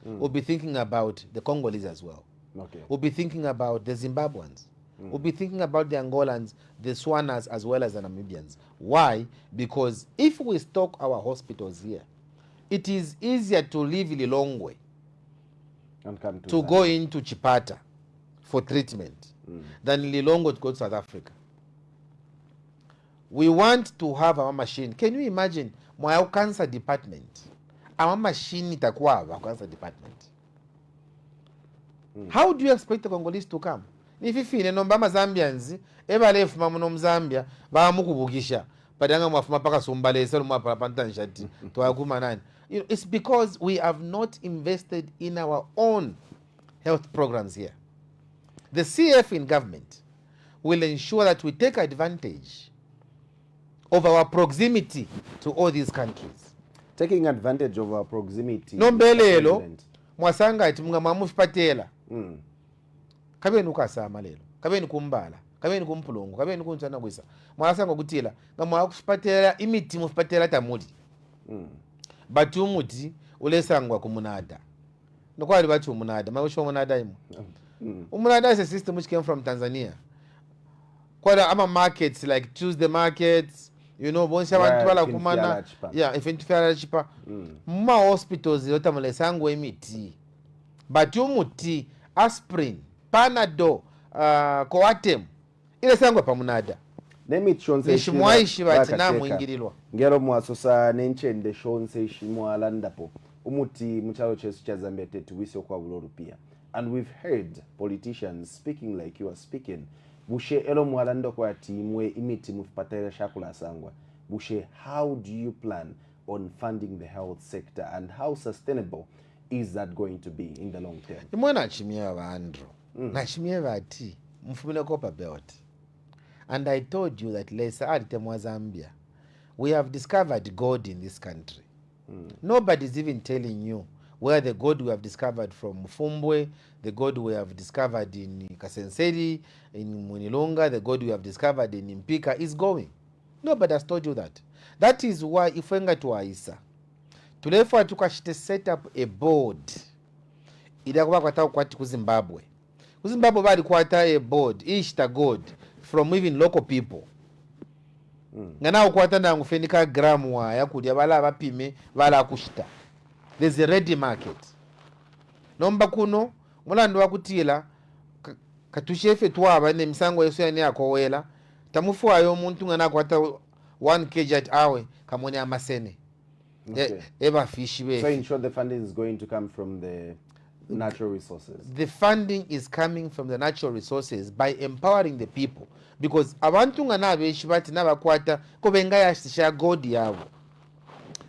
we'll be thinking about the Congolese as well. Okay. We'll be thinking about the Zimbabweans. We'll be thinking about the Angolans, the Swanas, as well as the Namibians. Why? Because if we stock our hospitals here, it is easier to leave Lilongwe And come to Zambia. go into Chipata for treatment than Lilongwe to go to South Africa. We want to have our machine. Can you imagine my cancer department? Our machine itakuwa our cancer department. How do you expect the Congolese to come? If ifine nomba Zambians ebalefuma muno muzambia bamukubukisha padanga mwafuma paka sombalese lumwa pantanshati twakuma nani. It's because we have not invested in our own health programs here. The CF in government will ensure that we take advantage of our proximity to all these countries. Taking advantage of our proximity. Nombelelo mwasanga ati mga mamufipatela. Kabeni ukasama lelo, kabeni kumbala, kabeni kumpulungu, kabeni kuntsana kwisa. Mwasanga kutila ngamwa kusipatela imiti mufipatela tamuli. But umuti ulesangwa kumunada. Nokwali bathi umunada, makusho umunada imo. Umunada is a system which came from Tanzania. Quite ama markets like Tuesday markets, you know, bonse abantu bala kumana. Yeah, if interfere chipa. Ma hospitals yotamulesangwa imiti. But umuti aspirin, Panadol, Coartem ile sangwa pamunada. Nemi chonse shimwaishi bati namwingirilwa. Ngero mwasosa nenchende shonse shimwa landapo. Umuti mchalo chesu cha Zambia tetu wisio kwa buloru pia. And we've heard politicians speaking like you are speaking. Bushe elo mwalando kwa timwe imiti mufipatele shakula sangwa. Bushe, how do you plan on funding the health sector and how sustainable is that going to be in the long term? Imwana chimia wa Andrew. Nachimia wa ati. Mfumile kopa belt. And I told you that lesa alitemwa Zambia. We have discovered God in this country. Nobody's even telling you where the God we have discovered from Mufumbwe, the God we have discovered in Kasenseri, in Munilonga, the God we have discovered in Mpika is going. Nobody has told you that. That is why if we go to Aisa, tulefwa tukashite set up a board. Idakuwa kwata ukwati kuzimbabwe. Kuzimbabwe bali kwata a board, ishta God, from even local people. Ngana ukwata na ngufenika gramu wa ya kudia bala bapime bala kushita. There's a ready market. Nomba kuno, mulando wakutila, katushefe tuwaba ne misango yesu ya ni akowela, tamufu ayo muntu ngana kwata 1 kg at awe, kamone amasene. Okay. Eba fishi we. So in short, the funding is going to come from the natural resources. The funding is coming from the natural resources by empowering the people. Because abantu ngana beshi bati nabakwata ko benga yashisha God yawo.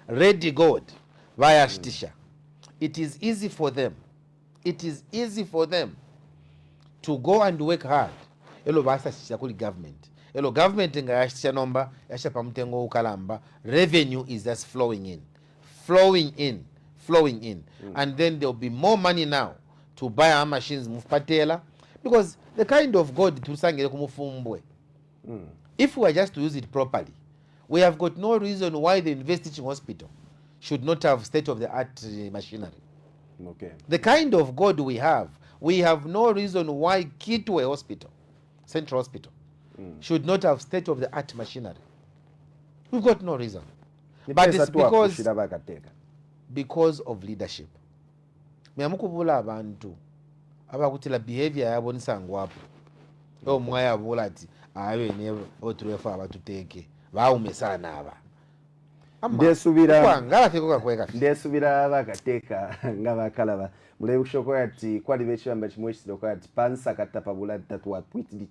Ready God via shtisha. It is easy for them. It is easy for them to go and work hard. Elo basa shisha kuli government. Elo government nga yashisha nomba yasha pamutengo ukalamba. Revenue is just flowing in. Flowing in. Flowing in. And then there will be more money now to buy our machines mufpatela. Because the kind of God tusangele kumufumbwe. If we are just to use it properly, we have got no reason why the University Teaching Hospital should not have state-of-the-art machinery. Okay. The kind of God we have no reason why Kitwe Hospital, Central Hospital, should not have state-of-the-art machinery. We've got no reason. But it's because of leadership. Miyamukubula abantu abakutila behavior yabo nisangu hapo. Mwaya abulati awe ne otrefa abatuteke baumesana aba. Ndesubira bakateka ngaba Kalaba mule ushoko ati kwali bechamba chimweshiro kwati pansa katapa bulati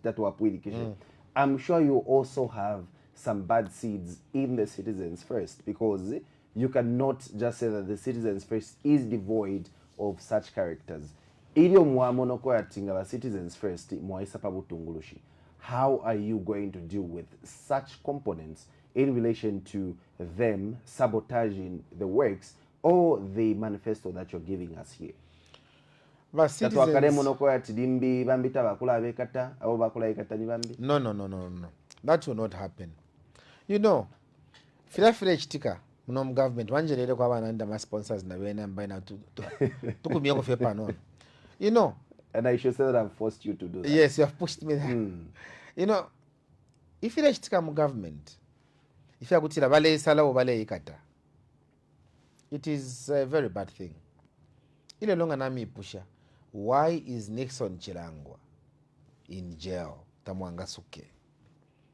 tatu apwili kishe. I'm sure you also have some bad seeds in the citizens first, because you cannot just say that the citizens first is devoid of such characters. Ilio mwamonoko yatinga la citizens first mwaisa pabutungulushi. How are you going to deal with such components in relation to them sabotaging the works or the manifesto that you're giving us here? But citizens... No, that will not happen. You know, filafile chitika muno government wanjerere kwa vananda ma sponsors na vena mbaina tukumia kufepa no. You know, and I should say that I've forced you to do that. Yes, you have pushed me there. You know, if you chitika mu government, if you akutira vale sala o vale ikata, it is a very bad thing. Ile longa nami pusha, why is Nixon Chilangwa in jail tamwanga suke?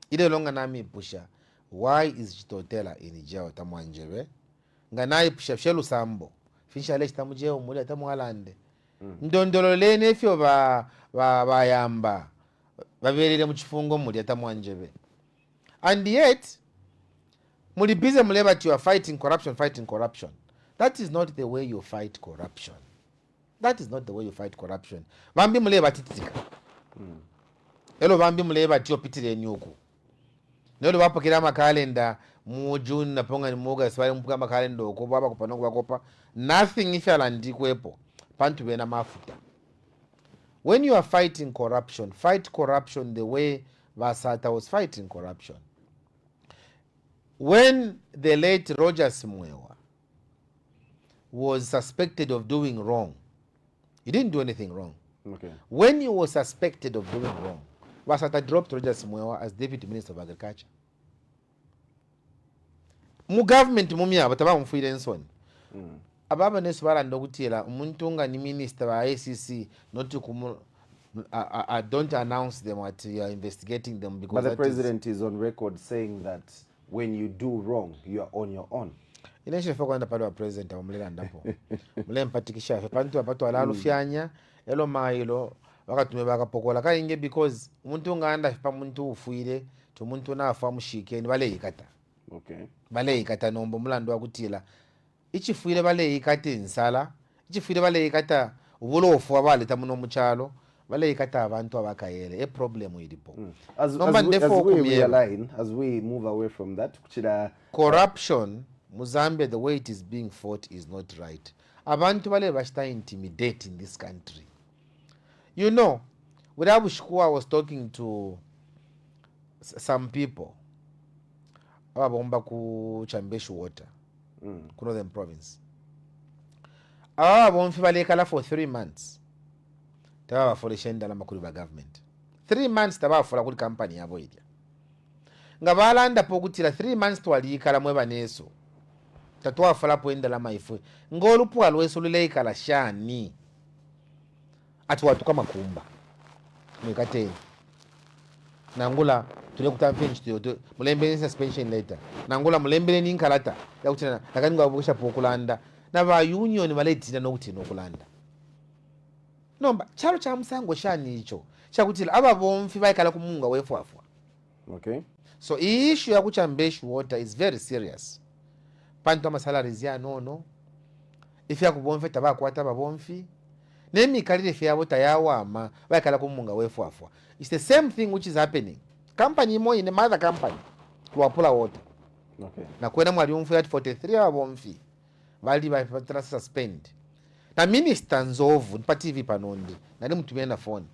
Ile longa nami pusha, why is Chitotela in jail tamwanjebe? Nganai pusha shelu sambo. Fisha lech tamujeo muli tamwalande. Ndondolo lene fyo ba yamba. Baberere mu kifungo muli tamwanjebe. And yet muli busy mule but you are fighting corruption. That is not the way you fight corruption. That is not the way you fight corruption. Bambi mule batitika. Elo bambi mule batio pitire nyuku. Nolo wapokera makalenda mu June na ponga ni moga swali mpuka makalenda okopa baba kupanongo bakopa. Nothing ifala ndikwepo. Pantu bena mafuta. When you are fighting corruption, fight corruption the way Vasata was fighting corruption. When the late Roger Simwewa was suspected of doing wrong, he didn't do anything wrong. Okay. When he was suspected of doing wrong, Vasata dropped Roger Simwewa as Deputy Minister of Agriculture. Mu government mumia bataba mfuire nsoni. Ababa neswala ndokutira umuntu nga ni minister wa ICC not to don't announce them what you are investigating them because but the president is on record saying that when you do wrong you are on your own. Ineshe foko anda pale wa president amulera ndapo. Mule mpatikisha pantu apato alalu fyanya elo mailo wakatume bakapokola kainge because umuntu nga anda pa muntu ufuire to muntu na afa mushike ni bale ikata. Okay. Bale ikata nombo mulando akutila. Ichifuire bale ikata insala, ichifuire bale ikata ubulofu abale tamuno muchalo, bale ikata abantu abakayele. A problem ilipo. As we realign, as we move away from that, corruption, Mozambique, the way it is being fought is not right. Abantu bale bashita intimidate in this country. You know, when I was talking to some people ababomba ku Chambeshi water, ku Northern Province. Ababomfi balekala for 3 months. Taba for shenda la makuru ba government. 3 months taba for kuli company yabo idya. Ngabalanda pokutira 3 months twalikala mwe baneso. Tatwa fala poenda la maifu. Ngolupu alweso lileikala shani. Atwatu kama kumba. Mwekate. Nangula tule kutamfinish to mulembe suspension later. Nangula mulembe ni nkalata. Ya kutina nakani ngabukisha pokulanda. Na ba union baletina no kutina okulanda. Nomba chalo cha msango shani hicho. Chakutila aba bomfi baikala kumunga wefuafwa. Okay. So issue ya kuchambeshi water is very serious. Panto ma salaries ya no. If ya kubomfi taba kwata ba bomfi. Nemi kalile fya water ya wama baikala kumunga wefuafwa. It's the same thing which is happening. Company mo in a mother company kuwapula water. Okay. Na kwena mwali umfu ya 43 wa bomfi. Vali ba suspend. Na minister nzovu nipa TV panondi. Na ni mtumia na phone.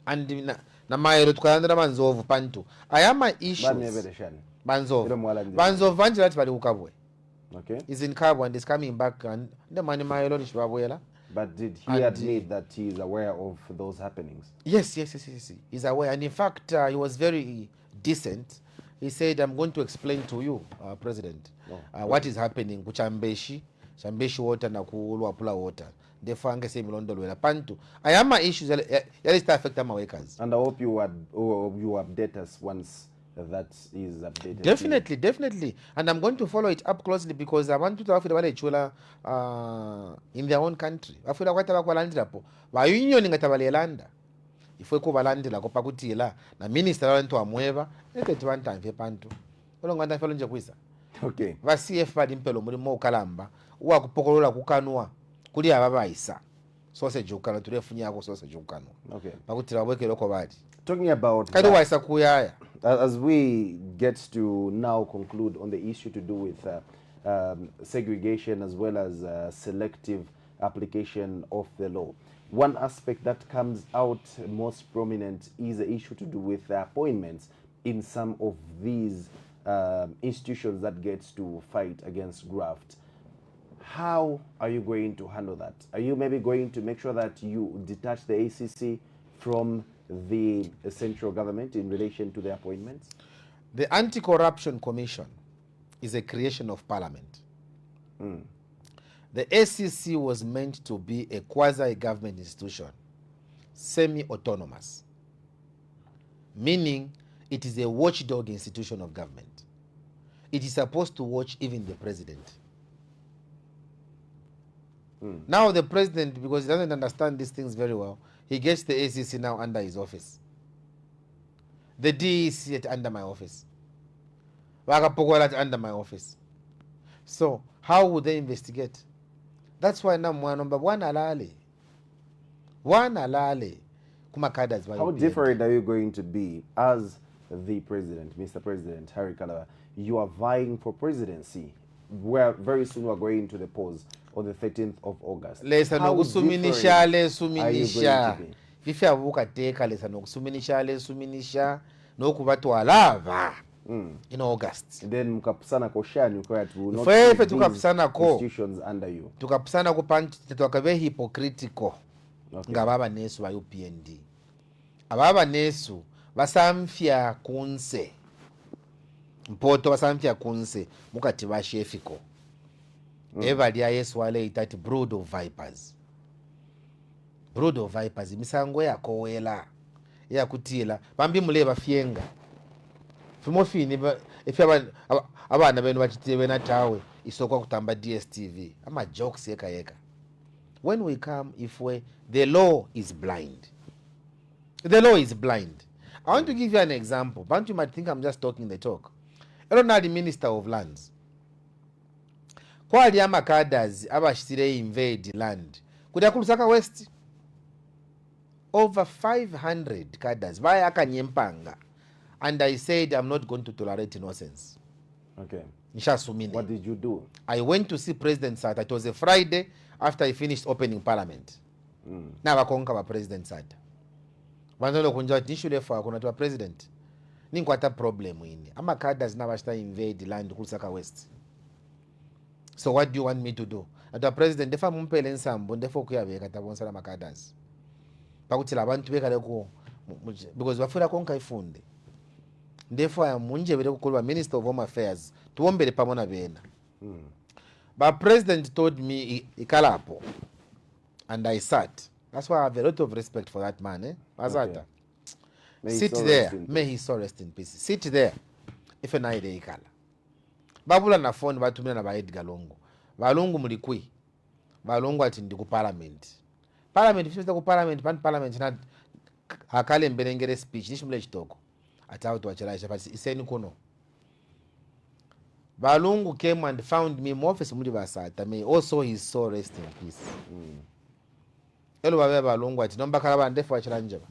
And na maero tukayandra manzovu pantu. Ayama issues. Banzovu. Banzovu vanji lati bali ukabwe. Okay. He's in Cabo and is coming back and the money maero nishwabwela. But did he admit that he is aware of those happenings? Yes. He's aware. And in fact, he was very decent. He said, I'm going to explain to you, President, what is happening. Kuchambeshi water na kuulwapula water. Therefore, angese milondo lwela pantu. Ayama issues yali sta affect ama workers. And I hope you update us once that is updated. Definitely. And I'm going to follow it up closely because I want to talk about chula in their own country. Afuna kwata bakwalandira po. Ba union ngatabalelanda. Ifwe ko balandira ko pakutila na minister wantu amweva ete 1 time fe pantu. Olonganda felo nje kwisa. Okay. va CF bali mpelo mulimo ukalamba wakupokolola kukanwa kuli aba bayisa sausage ukana tulefunyako sausage ukanwa Okay. pakuti babwekeleko bali Talking about kali that, wayisa kuyaya. as we get to now conclude on the issue to do with segregation as well as selective application of the law, one aspect that comes out most prominent is the issue to do with the appointments in some of these institutions that gets to fight against graft. How are you going to handle that? Are you maybe going to make sure that you detach the ACC from the central government in relation to the appointments? The Anti-Corruption Commission is a creation of Parliament. The ACC was meant to be a quasi-government institution, semi-autonomous, meaning it is a watchdog institution of government. It is supposed to watch even the president. Now the president, because he doesn't understand these things very well, he gets the ACC now under his office. The DEC under my office. Wakapokola under my office. So how would they investigate? That's why now number one alale. How different are you going to be as the president, Mr. President Harry Kalaba? You are vying for presidency. Where very soon we're going to the polls on the 13th of August. Lesa How nokusuminisha different are you going to be? fifi avukateka lesa nokusuminisha nokuvatwalava in August. And then mukapusana koshani ukwati will not Fefe put these tukapusana ko institutions under you. tukapusana kupanchi twakave hypocritical. Okay. Ngababa nesu ba UPND ababa nesu basamfya kunse mpoto basamfya kunse mukati ba shefiko eva lya Yesu wale itati brood of vipers misango yakowela yakutila bambi muleba fyenga fimofini ifya abana benu bachitiwe na tawe isokwa kutamba DSTV ama jokes yeka. When we come, the law is blind. The law is blind. I want to give you an example. But you might think I'm just talking the talk. I don't know the Minister of Lands. Kwa liyama cadres abashitire invade land. Kudia kulusaka West. Over 500 cadres. Vaya kanyempanga. And I said I'm not going to tolerate nonsense. Okay. Nishasumine. What did you do? I went to see President Sata. It was a Friday after I finished opening Parliament. Na wakonka wa President Sata. Wanzolo kunja nishule fa kuna tuwa President. Ninkwata problem ini. Ama cadres na washita invade land kulusaka West. So what do you want me to do? Atwa President defa mumpele nsambo defo kuyabe katabonsa na cadres. Pakutila abantu beka leko because wafura konka ifunde. Therefore munje bere kukolwa Minister of Home Affairs tuombele pamona bena. But President told me ikalapo, and I sat. That's why I have a lot of respect for that man. Azata. Okay. Sit there. May his soul rest in peace. Sit there. If an idea ikala. Babula na phone batumina na baedi galongo. Balongo mulikui. Balongo ati ndiku parliament. Parliament ifishita ku parliament na hakale mbelengere speech nishimule chitoko. Ata watu wachelaisha pasi iseni kuno. Balungu came and found me office muri basata. May also his soul rest in peace. Elo babe Balungu ati nomba Kalaba ndefu wachiranjeba.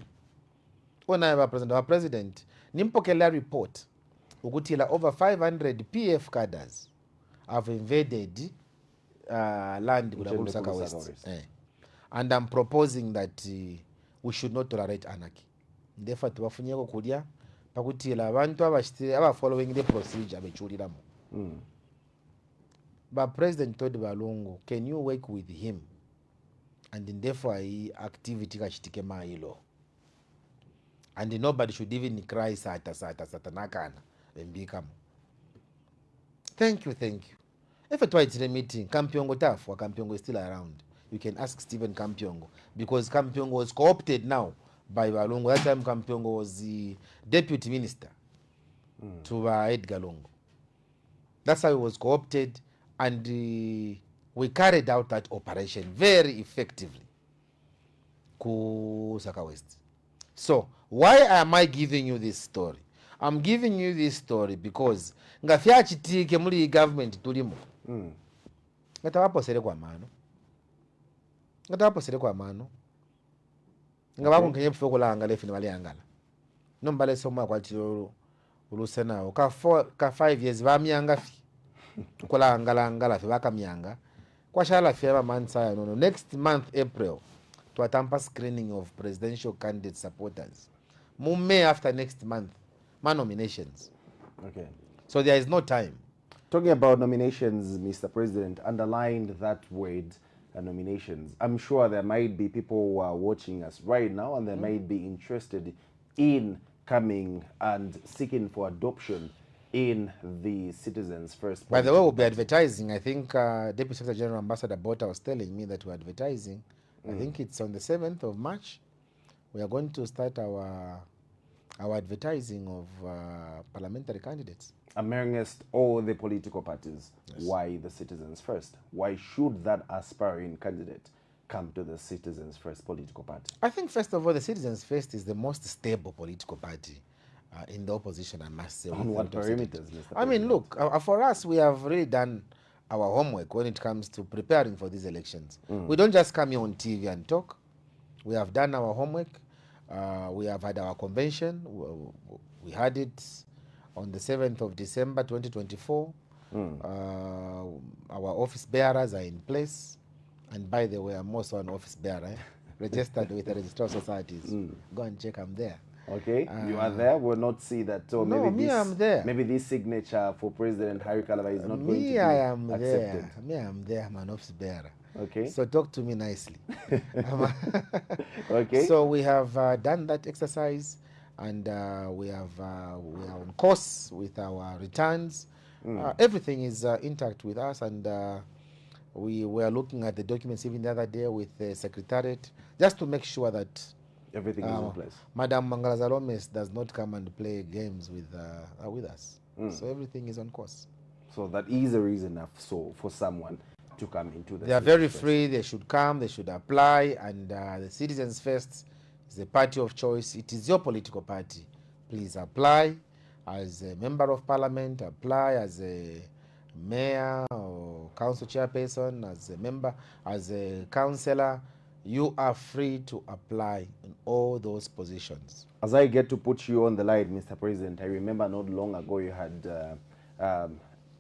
Ona ba president nimpokela report ukutila over 500 PF cadres have invaded land kudakulusaka West. And I'm proposing that we should not tolerate anarchy. Ndefu tubafunyeko kulya pakutila abantu aba following the procedure abechuliramo. But President told Balungu, can you work with him? And therefore activity kashitike mailo. And nobody should even cry satanakana mbikamo. Thank you. If it was a meeting, Kampiongo Tafwa, Kampiongo is still around. You can ask Stephen Kampiongo. Because Kampiongo was co-opted now by Balungu. That time Kampiongo was the deputy minister to Edgar Lungu. That's how it was co-opted, and we carried out that operation very effectively. Kusaka West. So, why am I giving you this story? I'm giving you this story because nga fyachitike muli government tulimo nga tabaposere kwa mano nga bakunkenye bufe okulangala efe ne balyangala nombalesa omwaka kwatiro olusenawo ka 5 years bamyanga fi okulangalangala fe bakamyanga kwashala fe bamansa no next month April twatampa screening of presidential candidate supporters May after next month my nominations. Okay. So there is no time. Talking about nominations, Mr. President, underlined that word, nominations. I'm sure there might be people who are watching us right now and they might be interested in coming and seeking for adoption in the Citizens First. By the way, we'll be advertising. I think Deputy Secretary General Ambassador Bota was telling me that we're advertising. I think it's on the 7th of March. We are going to start our advertising of parliamentary candidates. Amongst all the political parties, yes. Why the Citizens First? Why should that aspiring candidate come to the Citizens First political party? I think, first of all, the Citizens First is the most stable political party in the opposition, I must say. On what parameters, Mr. I mean, look, for us, we have really done our homework when it comes to preparing for these elections. We don't just come here on TV and talk. We have done our homework. We have had our convention. We had it on the 7th of December 2024. Our office bearers are in place. And by the way, I'm also an office bearer, registered with the Registrar of Societies. Go and check, I'm there. Okay, you are there. We'll not see that. So no, maybe I'm there. Maybe this signature for President Harry Kalaba is not going to be I am accepted. There. I'm there. I'm an office bearer. Okay. So talk to me nicely. Okay. So we have done that exercise, and we are on course with our returns. Everything is intact with us, and we were looking at the documents even the other day with the Secretariat, just to make sure that everything is in place. Madam Mangalazaromes does not come and play games with us. So everything is on course. So that is a reason enough for someone to come into the. They are very free. They should come. They should apply. And the Citizens First is the party of choice. It is your political party. Please apply as a member of parliament. Apply as a mayor or council chairperson, as a member, as a councillor. You are free to apply in all those positions. As I get to put you on the line, Mr. President, I remember not long ago you had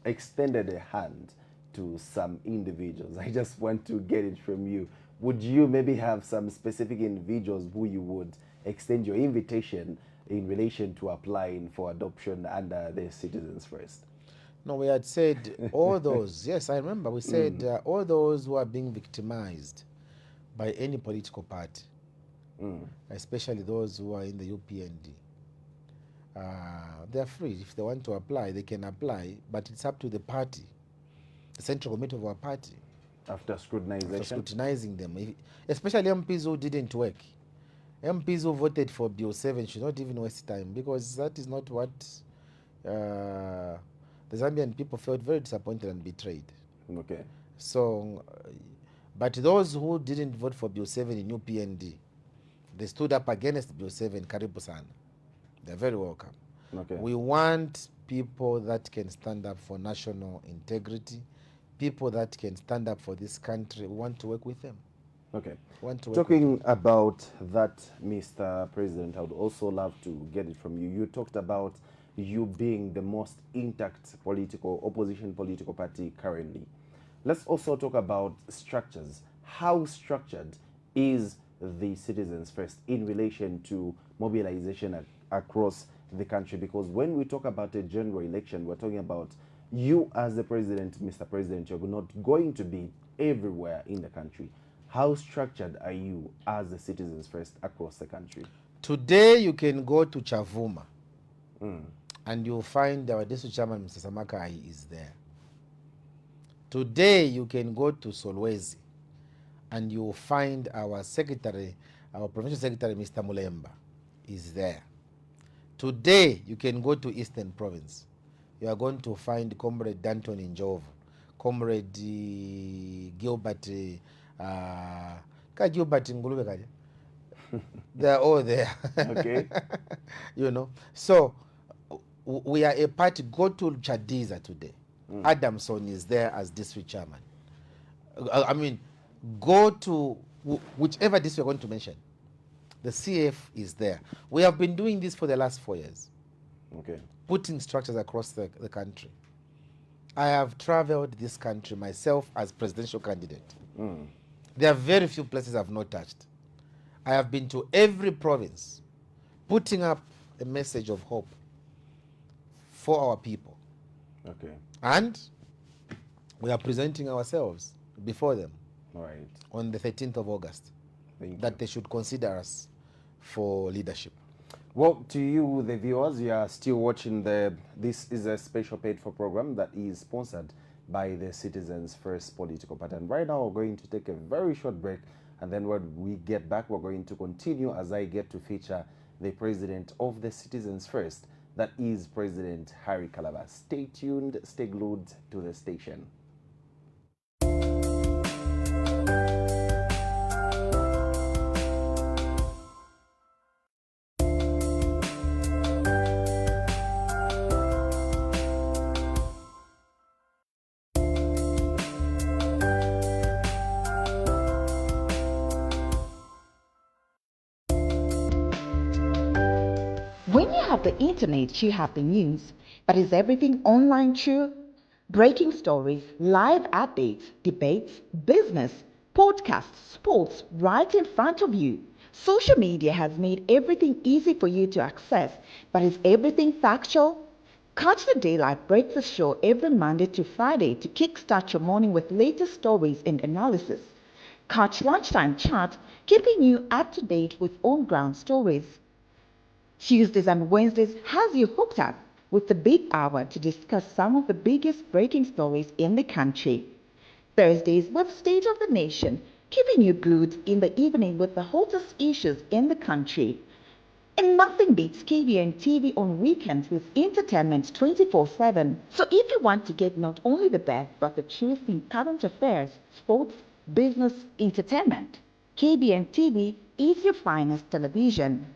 extended a hand to some individuals. I just want to get it from you. Would you maybe have some specific individuals who you would extend your invitation in relation to applying for adoption under the Citizens First? No, we had said all those. Yes, I remember. We said all those who are being victimized by any political party, especially those who are in the UPND. They are free. If they want to apply, they can apply, but it's up to the party, the central committee of our party. After scrutinizing them, especially MPs who didn't work. MPs who voted for Bill 7 should not even waste time, because that is not what the Zambian people felt very disappointed and betrayed. Okay. So, but those who didn't vote for Bill 7 in UPND, they stood up against Bill 7, Karibu Sana. They're very welcome. Okay. We want people that can stand up for national integrity, people that can stand up for this country. We want to work with them. Okay. Talking about that, Mr. President, I would also love to get it from you. You talked about you being the most intact opposition political party currently. Let's also talk about structures. How structured is the Citizens First in relation to mobilization across the country? Because when we talk about a general election, we're talking about you as the president, Mr. President. You're not going to be everywhere in the country. How structured are you as the Citizens First across the country? Today you can go to Chavuma and you'll find our district chairman, Mr. Samakai, is there. Today you can go to Solwezi and you'll find our secretary, our provincial secretary, Mr. Mulemba, is there. Today you can go to Eastern Province. You are going to find Comrade Danton Injovu, Comrade Gilbert, Gilbert Ngulube kaje. They're all there. Okay. You know, so we are a party. Go to Chadiza today. Adamson is there as district chairman. I mean, go to whichever district you're going to mention. The CF is there. We have been doing this for the last 4 years. Okay. Putting structures across the country. I have traveled this country myself as presidential candidate. There are very few places I've not touched. I have been to every province, putting up a message of hope for our people. Okay. And we are presenting ourselves before them. Right. On the 13th of August. Thank that you. they should consider us for leadership. Well, to you, the viewers, you are still watching this is a special paid for program that is sponsored by the Citizens First Political Party. And right now, we're going to take a very short break. And then when we get back, we're going to continue as I get to feature the president of the Citizens First, that is President Harry Kalaba. Stay tuned, stay glued to the station. When you have the internet, you have the news. But is everything online true? Breaking stories, live updates, debates, business, podcasts, sports, right in front of you. Social media has made everything easy for you to access, but is everything factual? Catch the Daylight Breakfast Show every Monday to Friday to kickstart your morning with latest stories and analysis. Catch Lunchtime Chat, keeping you up to date with on-ground stories. Tuesdays and Wednesdays has you hooked up with the Big Hour to discuss some of the biggest breaking stories in the country. Thursdays with State of the Nation, keeping you glued in the evening with the hottest issues in the country. And nothing beats KBN TV on weekends with entertainment 24/7. So if you want to get not only the best but the truth in current affairs, sports, business, entertainment, KBN TV is your finest television.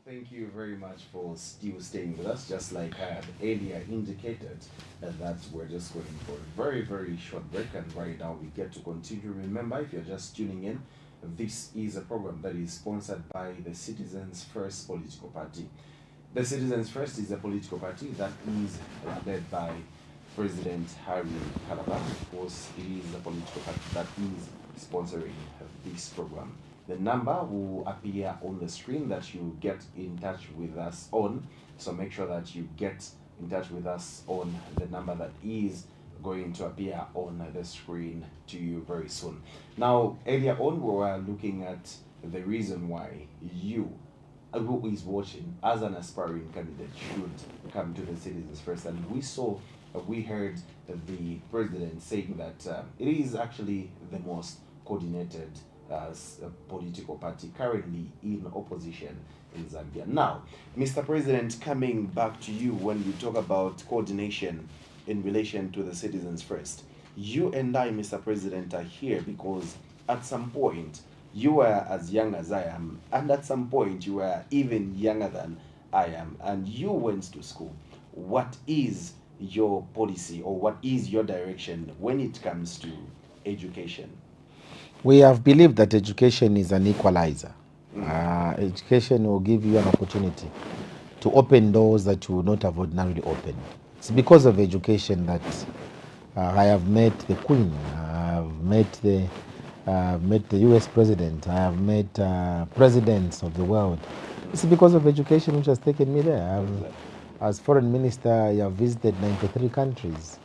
Thank you very much for still staying with us. Just like I had earlier indicated, that we're just going for a very, very short break, and right now we get to continue. Remember, if you're just tuning in, this is a program that is sponsored by the Citizens First Political Party. The Citizens First is a political party that is led by President Harry Kalaba. Of course, it is a political party that is sponsoring this program. The number will appear on the screen that you get in touch with us on. So make sure that you get in touch with us on the number that is going to appear on the screen to you very soon. Now, earlier on, we were looking at the reason why you, who is watching as an aspiring candidate, should come to the Citizens First. And we heard the president saying that it is actually the most coordinated as a political party currently in opposition in Zambia. Now, Mr. President, coming back to you when you talk about coordination in relation to the citizens first, you and I, Mr. President, are here because at some point you were as young as I am, and at some point you were even younger than I am, and you went to school. What is your policy or what is your direction when it comes to education? We have believed that education is an equalizer. Education will give you an opportunity to open doors that you would not have ordinarily opened. It's because of education that I have met the Queen, I have met the US President, I have met presidents of the world. It's because of education which has taken me there. As foreign minister, I have visited 93 countries,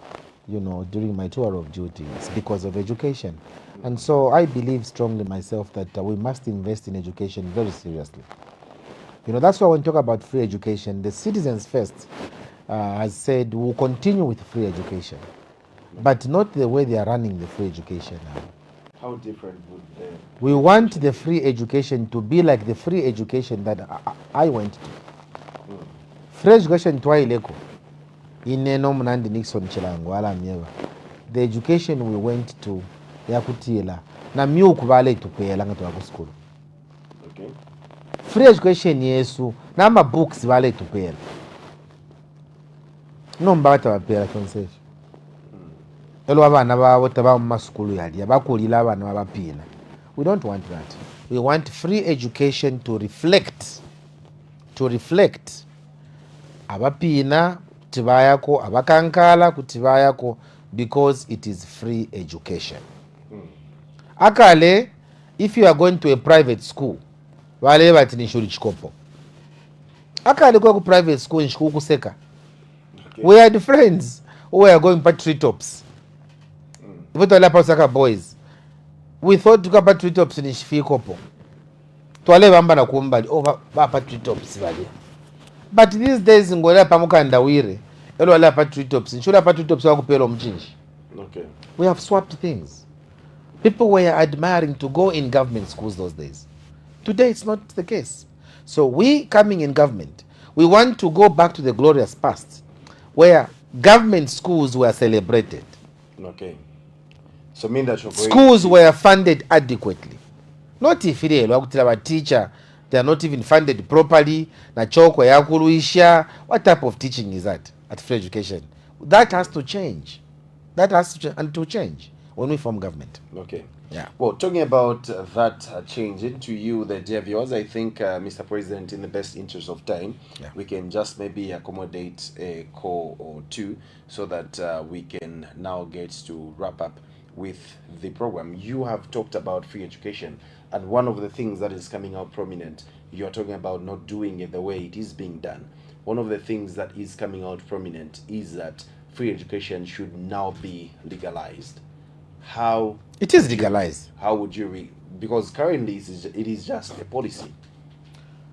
during my tour of duty. It's because of education. And so I believe strongly myself that we must invest in education very seriously. That's why when we talk about free education, the Citizens First has said we'll continue with free education, but not the way they are running the free education now. How different would the... We want the free education to be like the free education that I went to. Free education twaileko ineno mnandi Nixon chilango alamyewa. The education we went to yakutila na myuku vale tupela ngatoka ku school. Okay. Free education yesu na ma books vale tupela. No mbata bapela konsefi. Elo abana babo taba mu school yali abakulila abana babapina. We don't want that. We want free education to reflect abapina tibayako abakankala kutibayako because it is free education. Akale, if you are going to a private school, wale bati ni shuri chikopo. Akale kwa ku private school in shikuku seka. Okay. We had friends who were going pa treetops. Wala pa saka boys. We thought to go pa treetops ni shifikopo. Twale bamba na kumbali ba pa treetops bali. But these days ngola pa mukanda wire. Elo wala pa treetops. Nshula pa treetops wa kupelo mchinji. Okay. We have swapped things. People were admiring to go in government schools those days. Today it's not the case. So we coming in government, we want to go back to the glorious past where government schools were celebrated. Okay. So mean that you're going schools were funded adequately. Not if a teacher, they are not even funded properly. Na choko yakuluisha. What type of teaching is that at free education? That has to change. That has to change when we form government. Okay. Yeah. Well, talking about that changing to you, the dear viewers, I think, Mr. President, in the best interest of time, we can just maybe accommodate a call or two so that we can now get to wrap up with the program. You have talked about free education, and one of the things that is coming out prominent, you're talking about not doing it the way it is being done. One of the things that is coming out prominent is that free education should now be legalized. How it is legalized? How would you because currently it is just a policy.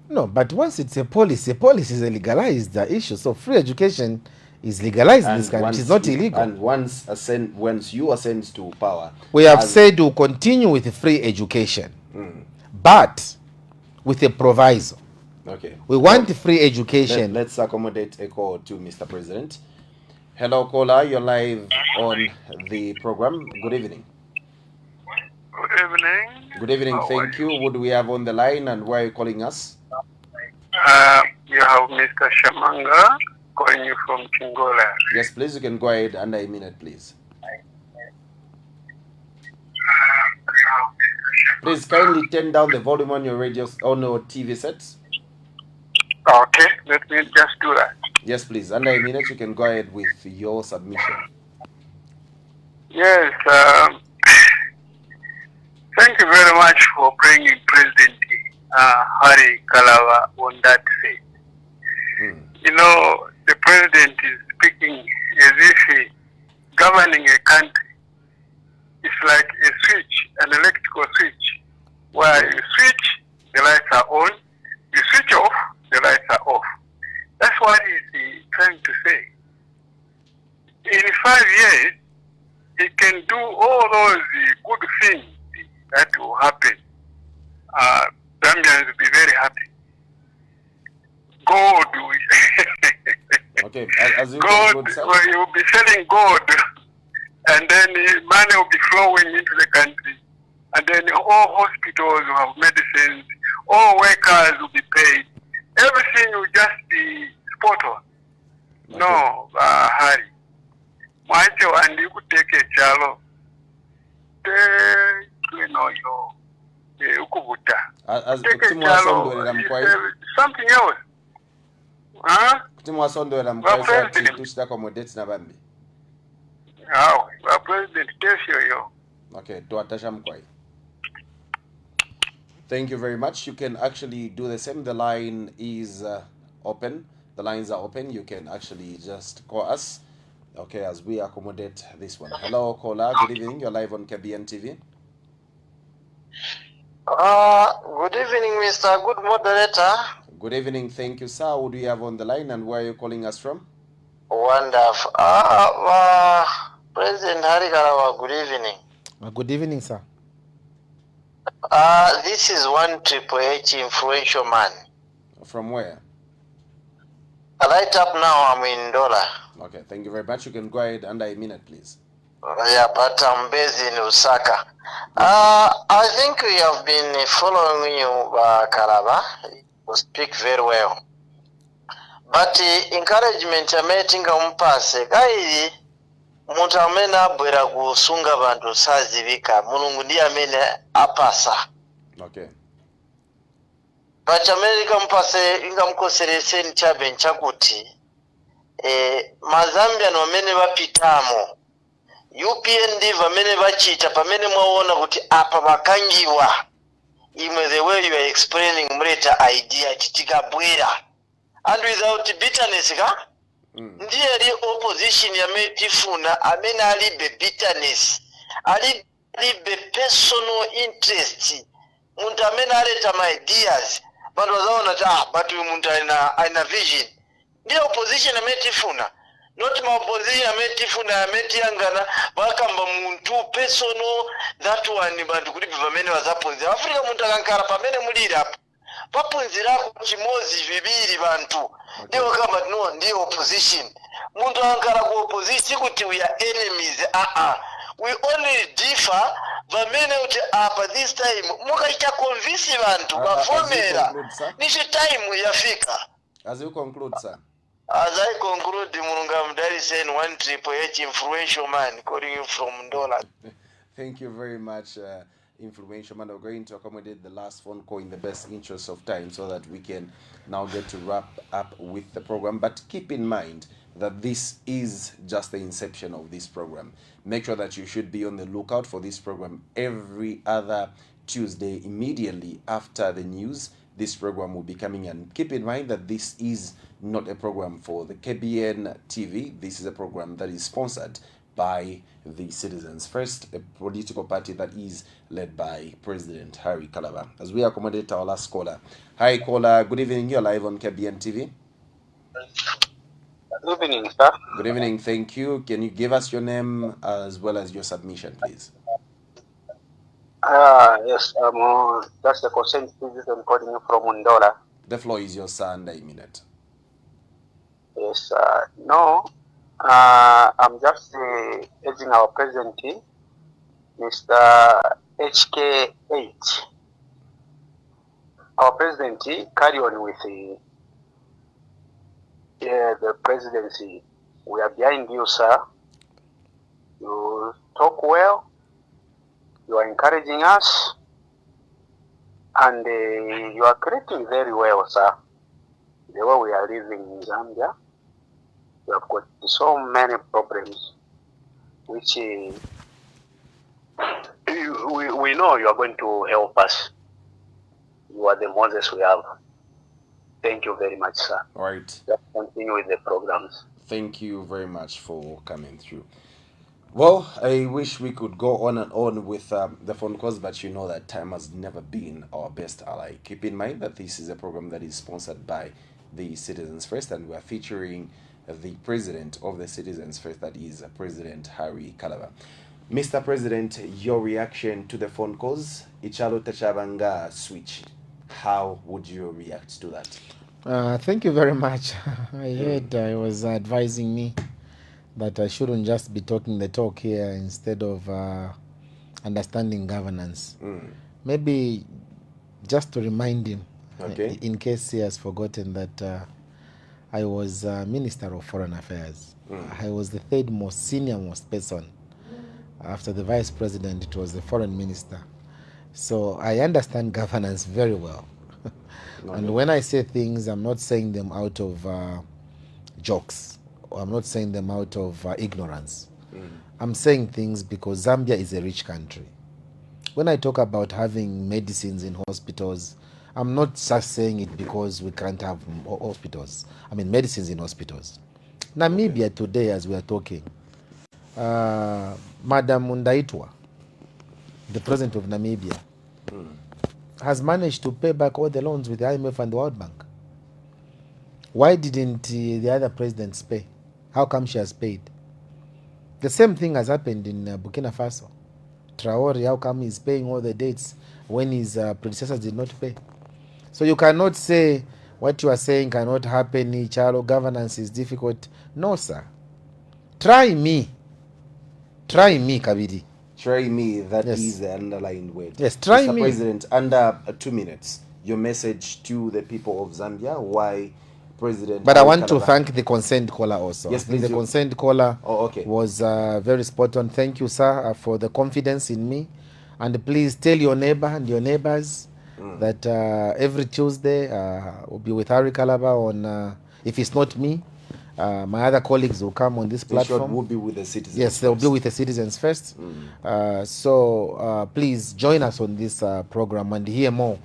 No, but once it's a policy is a legalized issue. So free education is legalized in this country. It is not illegal. And once you ascend to power, we have said we'll continue with free education, but with a proviso. Okay. We want free education. Let's accommodate a call to Mr. President. Hello, caller. You're live on the program. Good evening. Good evening. Good evening. Thank you. What do we have on the line and why are you calling us? You have Mr. Shamanga calling you from Chingola. Yes, please. You can go ahead under a minute, please. Please kindly turn down the volume on your radios, on your TV sets. Okay, let me just do that. Yes, please. Under a minute, you can go ahead with your submission. Yes, thank you very much for bringing President Harry Kalaba on that seat. You know, the president is speaking as if he governing a country. It's like a switch, an electrical switch, where you switch, the lights are on, you switch off, the lights are off. That's what he's trying to say. In 5 years, he can do all those good things that will happen Kenyans will be very happy. Gold. Okay, as you Gold, conclude, sir. well, you'll be selling gold, and then money will be flowing into the country, and then all hospitals will have medicines, all workers will be paid, everything will just be spot on. Okay. No, Harry. Mwacho andi kuteke chalo. Ukubuta. As Take something else. Huh? kuti mwasondowera Well, mukwaisa President. tuchita accommodate na bambi. How? Well, President, yo. Okay, tuatasha mkwai. Thank you very much. You can actually do the same. The line is open. The lines are open. You can actually just call us, okay, as we accommodate this one. Hello, caller. Good evening. You're live on KBN TV. Good evening, Mr. Good Moderator. Good evening. Thank you, sir. Who do you have on the line and where are you calling us from? Wonderful. President Harry Kalaba, good evening. Good evening, sir. This is one Triple H influential man. From where? Right up now, I'm in Dollar. Okay, thank you very much. You can go ahead under a minute, please. Yeah, but I'm based in Osaka. I think we have been following you, Kalaba. You speak very well. But encouragement ametinga mpase kairi muntu amene abwera kusunga bantu sazivika mulungu ndiye amene apasa. Okay. But America mpase ingamkoserese nchabe nchakuti mazambia no amene bapitamo UPND vamene bachita pamene mwaona kuti apa bakangiwa imwe the way you are explaining mleta idea titikabwera and without bitterness ka ndiye ali opposition yametifuna amene alibe bitterness alibe personal interest muntu amene aleta my ideas bantu wazaona but muntu aina vision ndiye opposition ametifuna not my opposition ametifuna ametiyangana bakamba muntu personal that one bantu kuti pamene wazaponzera Afrika muntu akankara pamene mulira apo papunzirako chimozi vibiri bantu ndiwo kamba no ndiye opposition muntu akankara ku opposition kuti we are enemies we only differ vamene kuti apa this time mukaita convince bantu bavomera nichi time yafika. As you conclude, sir. As I conclude, Mulunga Mdari saying one Triple H influential man calling you from Ndola. Thank you very much, influential man. We're going to accommodate the last phone call in the best interest of time so that we can now get to wrap up with the program. But keep in mind that this is just the inception of this program. Make sure that you should be on the lookout for this program every other Tuesday immediately after the news. This program will be coming, and keep in mind that this is not a program for the KBN TV. This is a program that is sponsored by the Citizens First, a political party that is led by President Harry Kalaba. As we accommodate our last caller. Hi, caller. Good evening. You're live on KBN TV. Good evening, sir. Good evening. Thank you. Can you give us your name as well as your submission, please? Yes, that's the consent citizen calling you from Ndola. The floor is yours, sir, under a minute. Yes, no, I'm just urging our president, Mr. HK8. Our president, carry on with the presidency. We are behind you, sir. You talk well. You are encouraging us. And you are creating very well, sir. The way we are living in Zambia, we have got so many problems, which we know you are going to help us. You are the Moses we have. Thank you very much, sir. All right. Just continue with the programs. Thank you very much for coming through. Well, I wish we could go on and on with the phone calls, but you know that time has never been our best ally. Keep in mind that this is a program that is sponsored by the Citizens First, and we are featuring the president of the Citizens First, that is President Harry Kalaba. Mr. President, your reaction to the phone calls? Ichalo Tachabanga switch. How would you react to that? Thank you very much. I heard I was advising me that I shouldn't just be talking the talk here instead of understanding governance. Maybe just to remind him, Okay. in case he has forgotten, that I was Minister of Foreign Affairs. I was the third most senior most person. After the Vice President, it was the Foreign Minister. So I understand governance very well. And when I say things, I'm not saying them out of jokes, or I'm not saying them out of ignorance. I'm saying things because Zambia is a rich country. When I talk about having medicines in hospitals, I'm not just saying it because we can't have hospitals. I mean, medicines in hospitals. Namibia today, as we are talking, Madam Mundaitwa, the president of Namibia, has managed to pay back all the loans with the IMF and the World Bank. Why didn't the other presidents pay? How come she has paid? The same thing has happened in Burkina Faso. Traore, how come he's paying all the debts when his predecessors did not pay? So you cannot say what you are saying cannot happen, Chalo, governance is difficult. No, sir. Try me. Try me, Kabidi. Try me, that Yes. is the underlying word. Yes, try Mr. me. President, under 2 minutes, your message to the people of Zambia, why President But I Harry want to Kalaba- thank the concerned caller also. Yes, I think please, the you- concerned caller was very spot on. Thank you, sir, for the confidence in me. And please tell your neighbor and your neighbors that every Tuesday we'll be with Harry Kalaba on, if it's not me, my other colleagues will come on this In short, platform. we'll be with the citizens. Yes, they'll be first. with the citizens first. So please join us on this program and hear more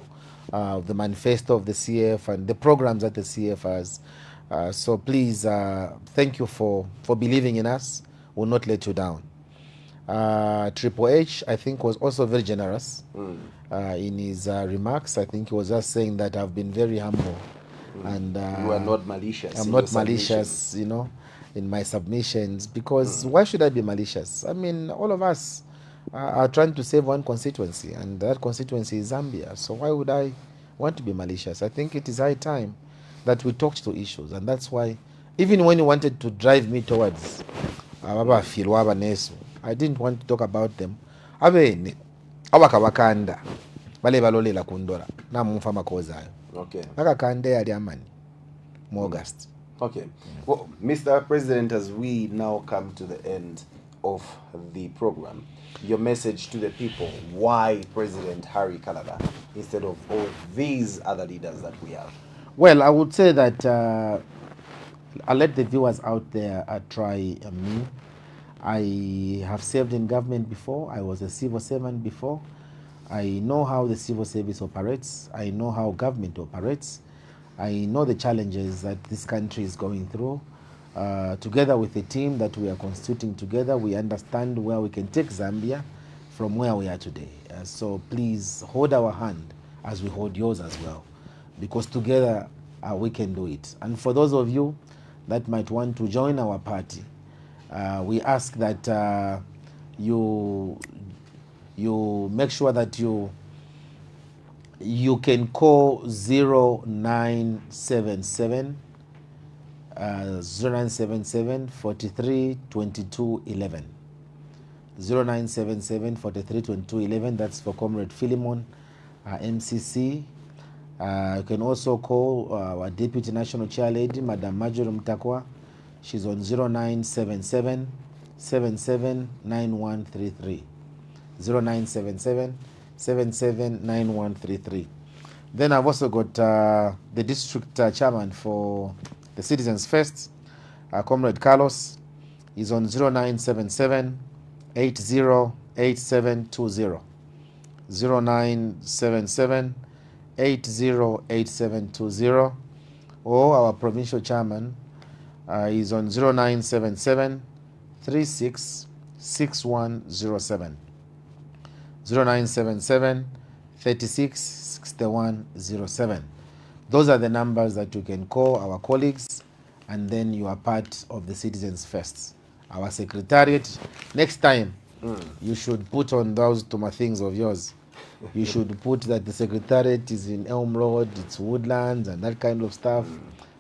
of the manifesto of the CF and the programs that the CF has. So please, thank you for believing in us. We'll not let you down. Triple H, I think, was also very generous in his remarks. I think he was just saying that I've been very humble. And You are not malicious. I'm in not your submission. malicious, in my submissions, because why should I be malicious? I mean, all of us are trying to save one constituency, and that constituency is Zambia. So why would I want to be malicious? I think it is high time that we talked to issues, and that's why, even when you wanted to drive me towards I didn't want to talk about them. Abene awakawakanda bale balolela kundola namumfa makoza ayo Okay. akakande yali amani mu August. Okay. Well, Mr. President, as we now come to the end of the program, your message to the people, why President Harry Kalaba instead of all these other leaders that we have? Well, I would say that I'll let the viewers out there try me. I have served in government before. I was a civil servant before. I know how the civil service operates. I know how government operates. I know the challenges that this country is going through. Together with the team that we are constituting together, we understand where we can take Zambia from where we are today. So please hold our hand as we hold yours as well, because together we can do it. And for those of you that might want to join our party, we ask that you make sure that you can call 0977 43 22 11. 0977 43 22 11. That's for Comrade Philemon, MCC. You can also call our Deputy National Chair Lady, Madam Marjorie Mtakwa. She's on 0977 779133. 0977 779133. Then I've also got the district chairman for the Citizens First, Comrade Carlos. He's on 0977 808720. 0977 808720. Or our provincial chairman is on 0977 366107. 0977 366107. Those are the numbers that you can call our colleagues, and then you are part of the Citizens First, our secretariat. Next time, you should put on those things of yours You should put that the secretariat is in Elm Road, it's Woodlands, and that kind of stuff,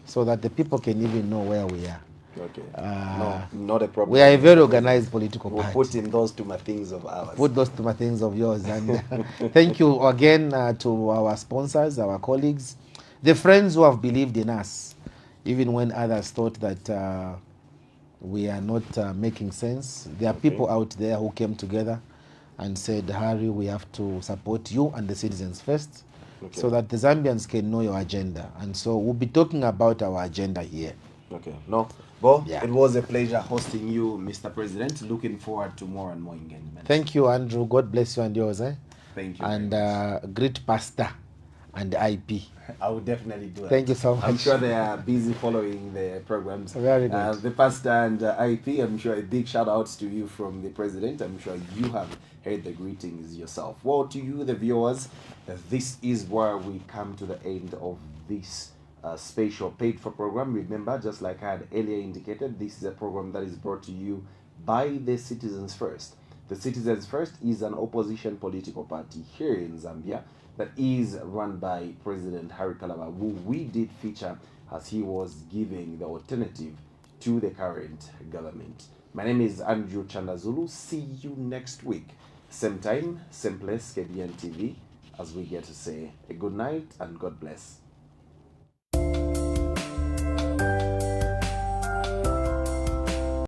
so that the people can even know where we are. Okay. No, not a problem. We are a very organized political We'll party. put in those two things of ours. Put those two things of yours. And thank you again to our sponsors, our colleagues, the friends who have believed in us, even when others thought that we are not making sense. There are people out there who came together and said, Harry, we have to support you and the citizens first, so that the Zambians can know your agenda. And so we'll be talking about our agenda here. Okay. No. Well, Yeah. it was a pleasure hosting you, Mr. President. Looking forward to more and more engagement. Thank you, Andrew. God bless you and yours. Thank you. And great pastor and IP. I will definitely do that. Thank you so much. I'm sure they are busy following the programs. Very good. The pastor and IP, I'm sure a big shout out to you from the president. I'm sure you have heard the greetings yourself. Well, to you, the viewers, this is where we come to the end of this special paid for program. Remember, just like I had earlier indicated, this is a program that is brought to you by the Citizens First. The Citizens First is an opposition political party here in Zambia that is run by President Harry Kalaba, who we did feature as he was giving the alternative to the current government. My name is Andrew Chandazulu. See you next week. Same time, same place, KBN TV, as we get to say a good night and God bless.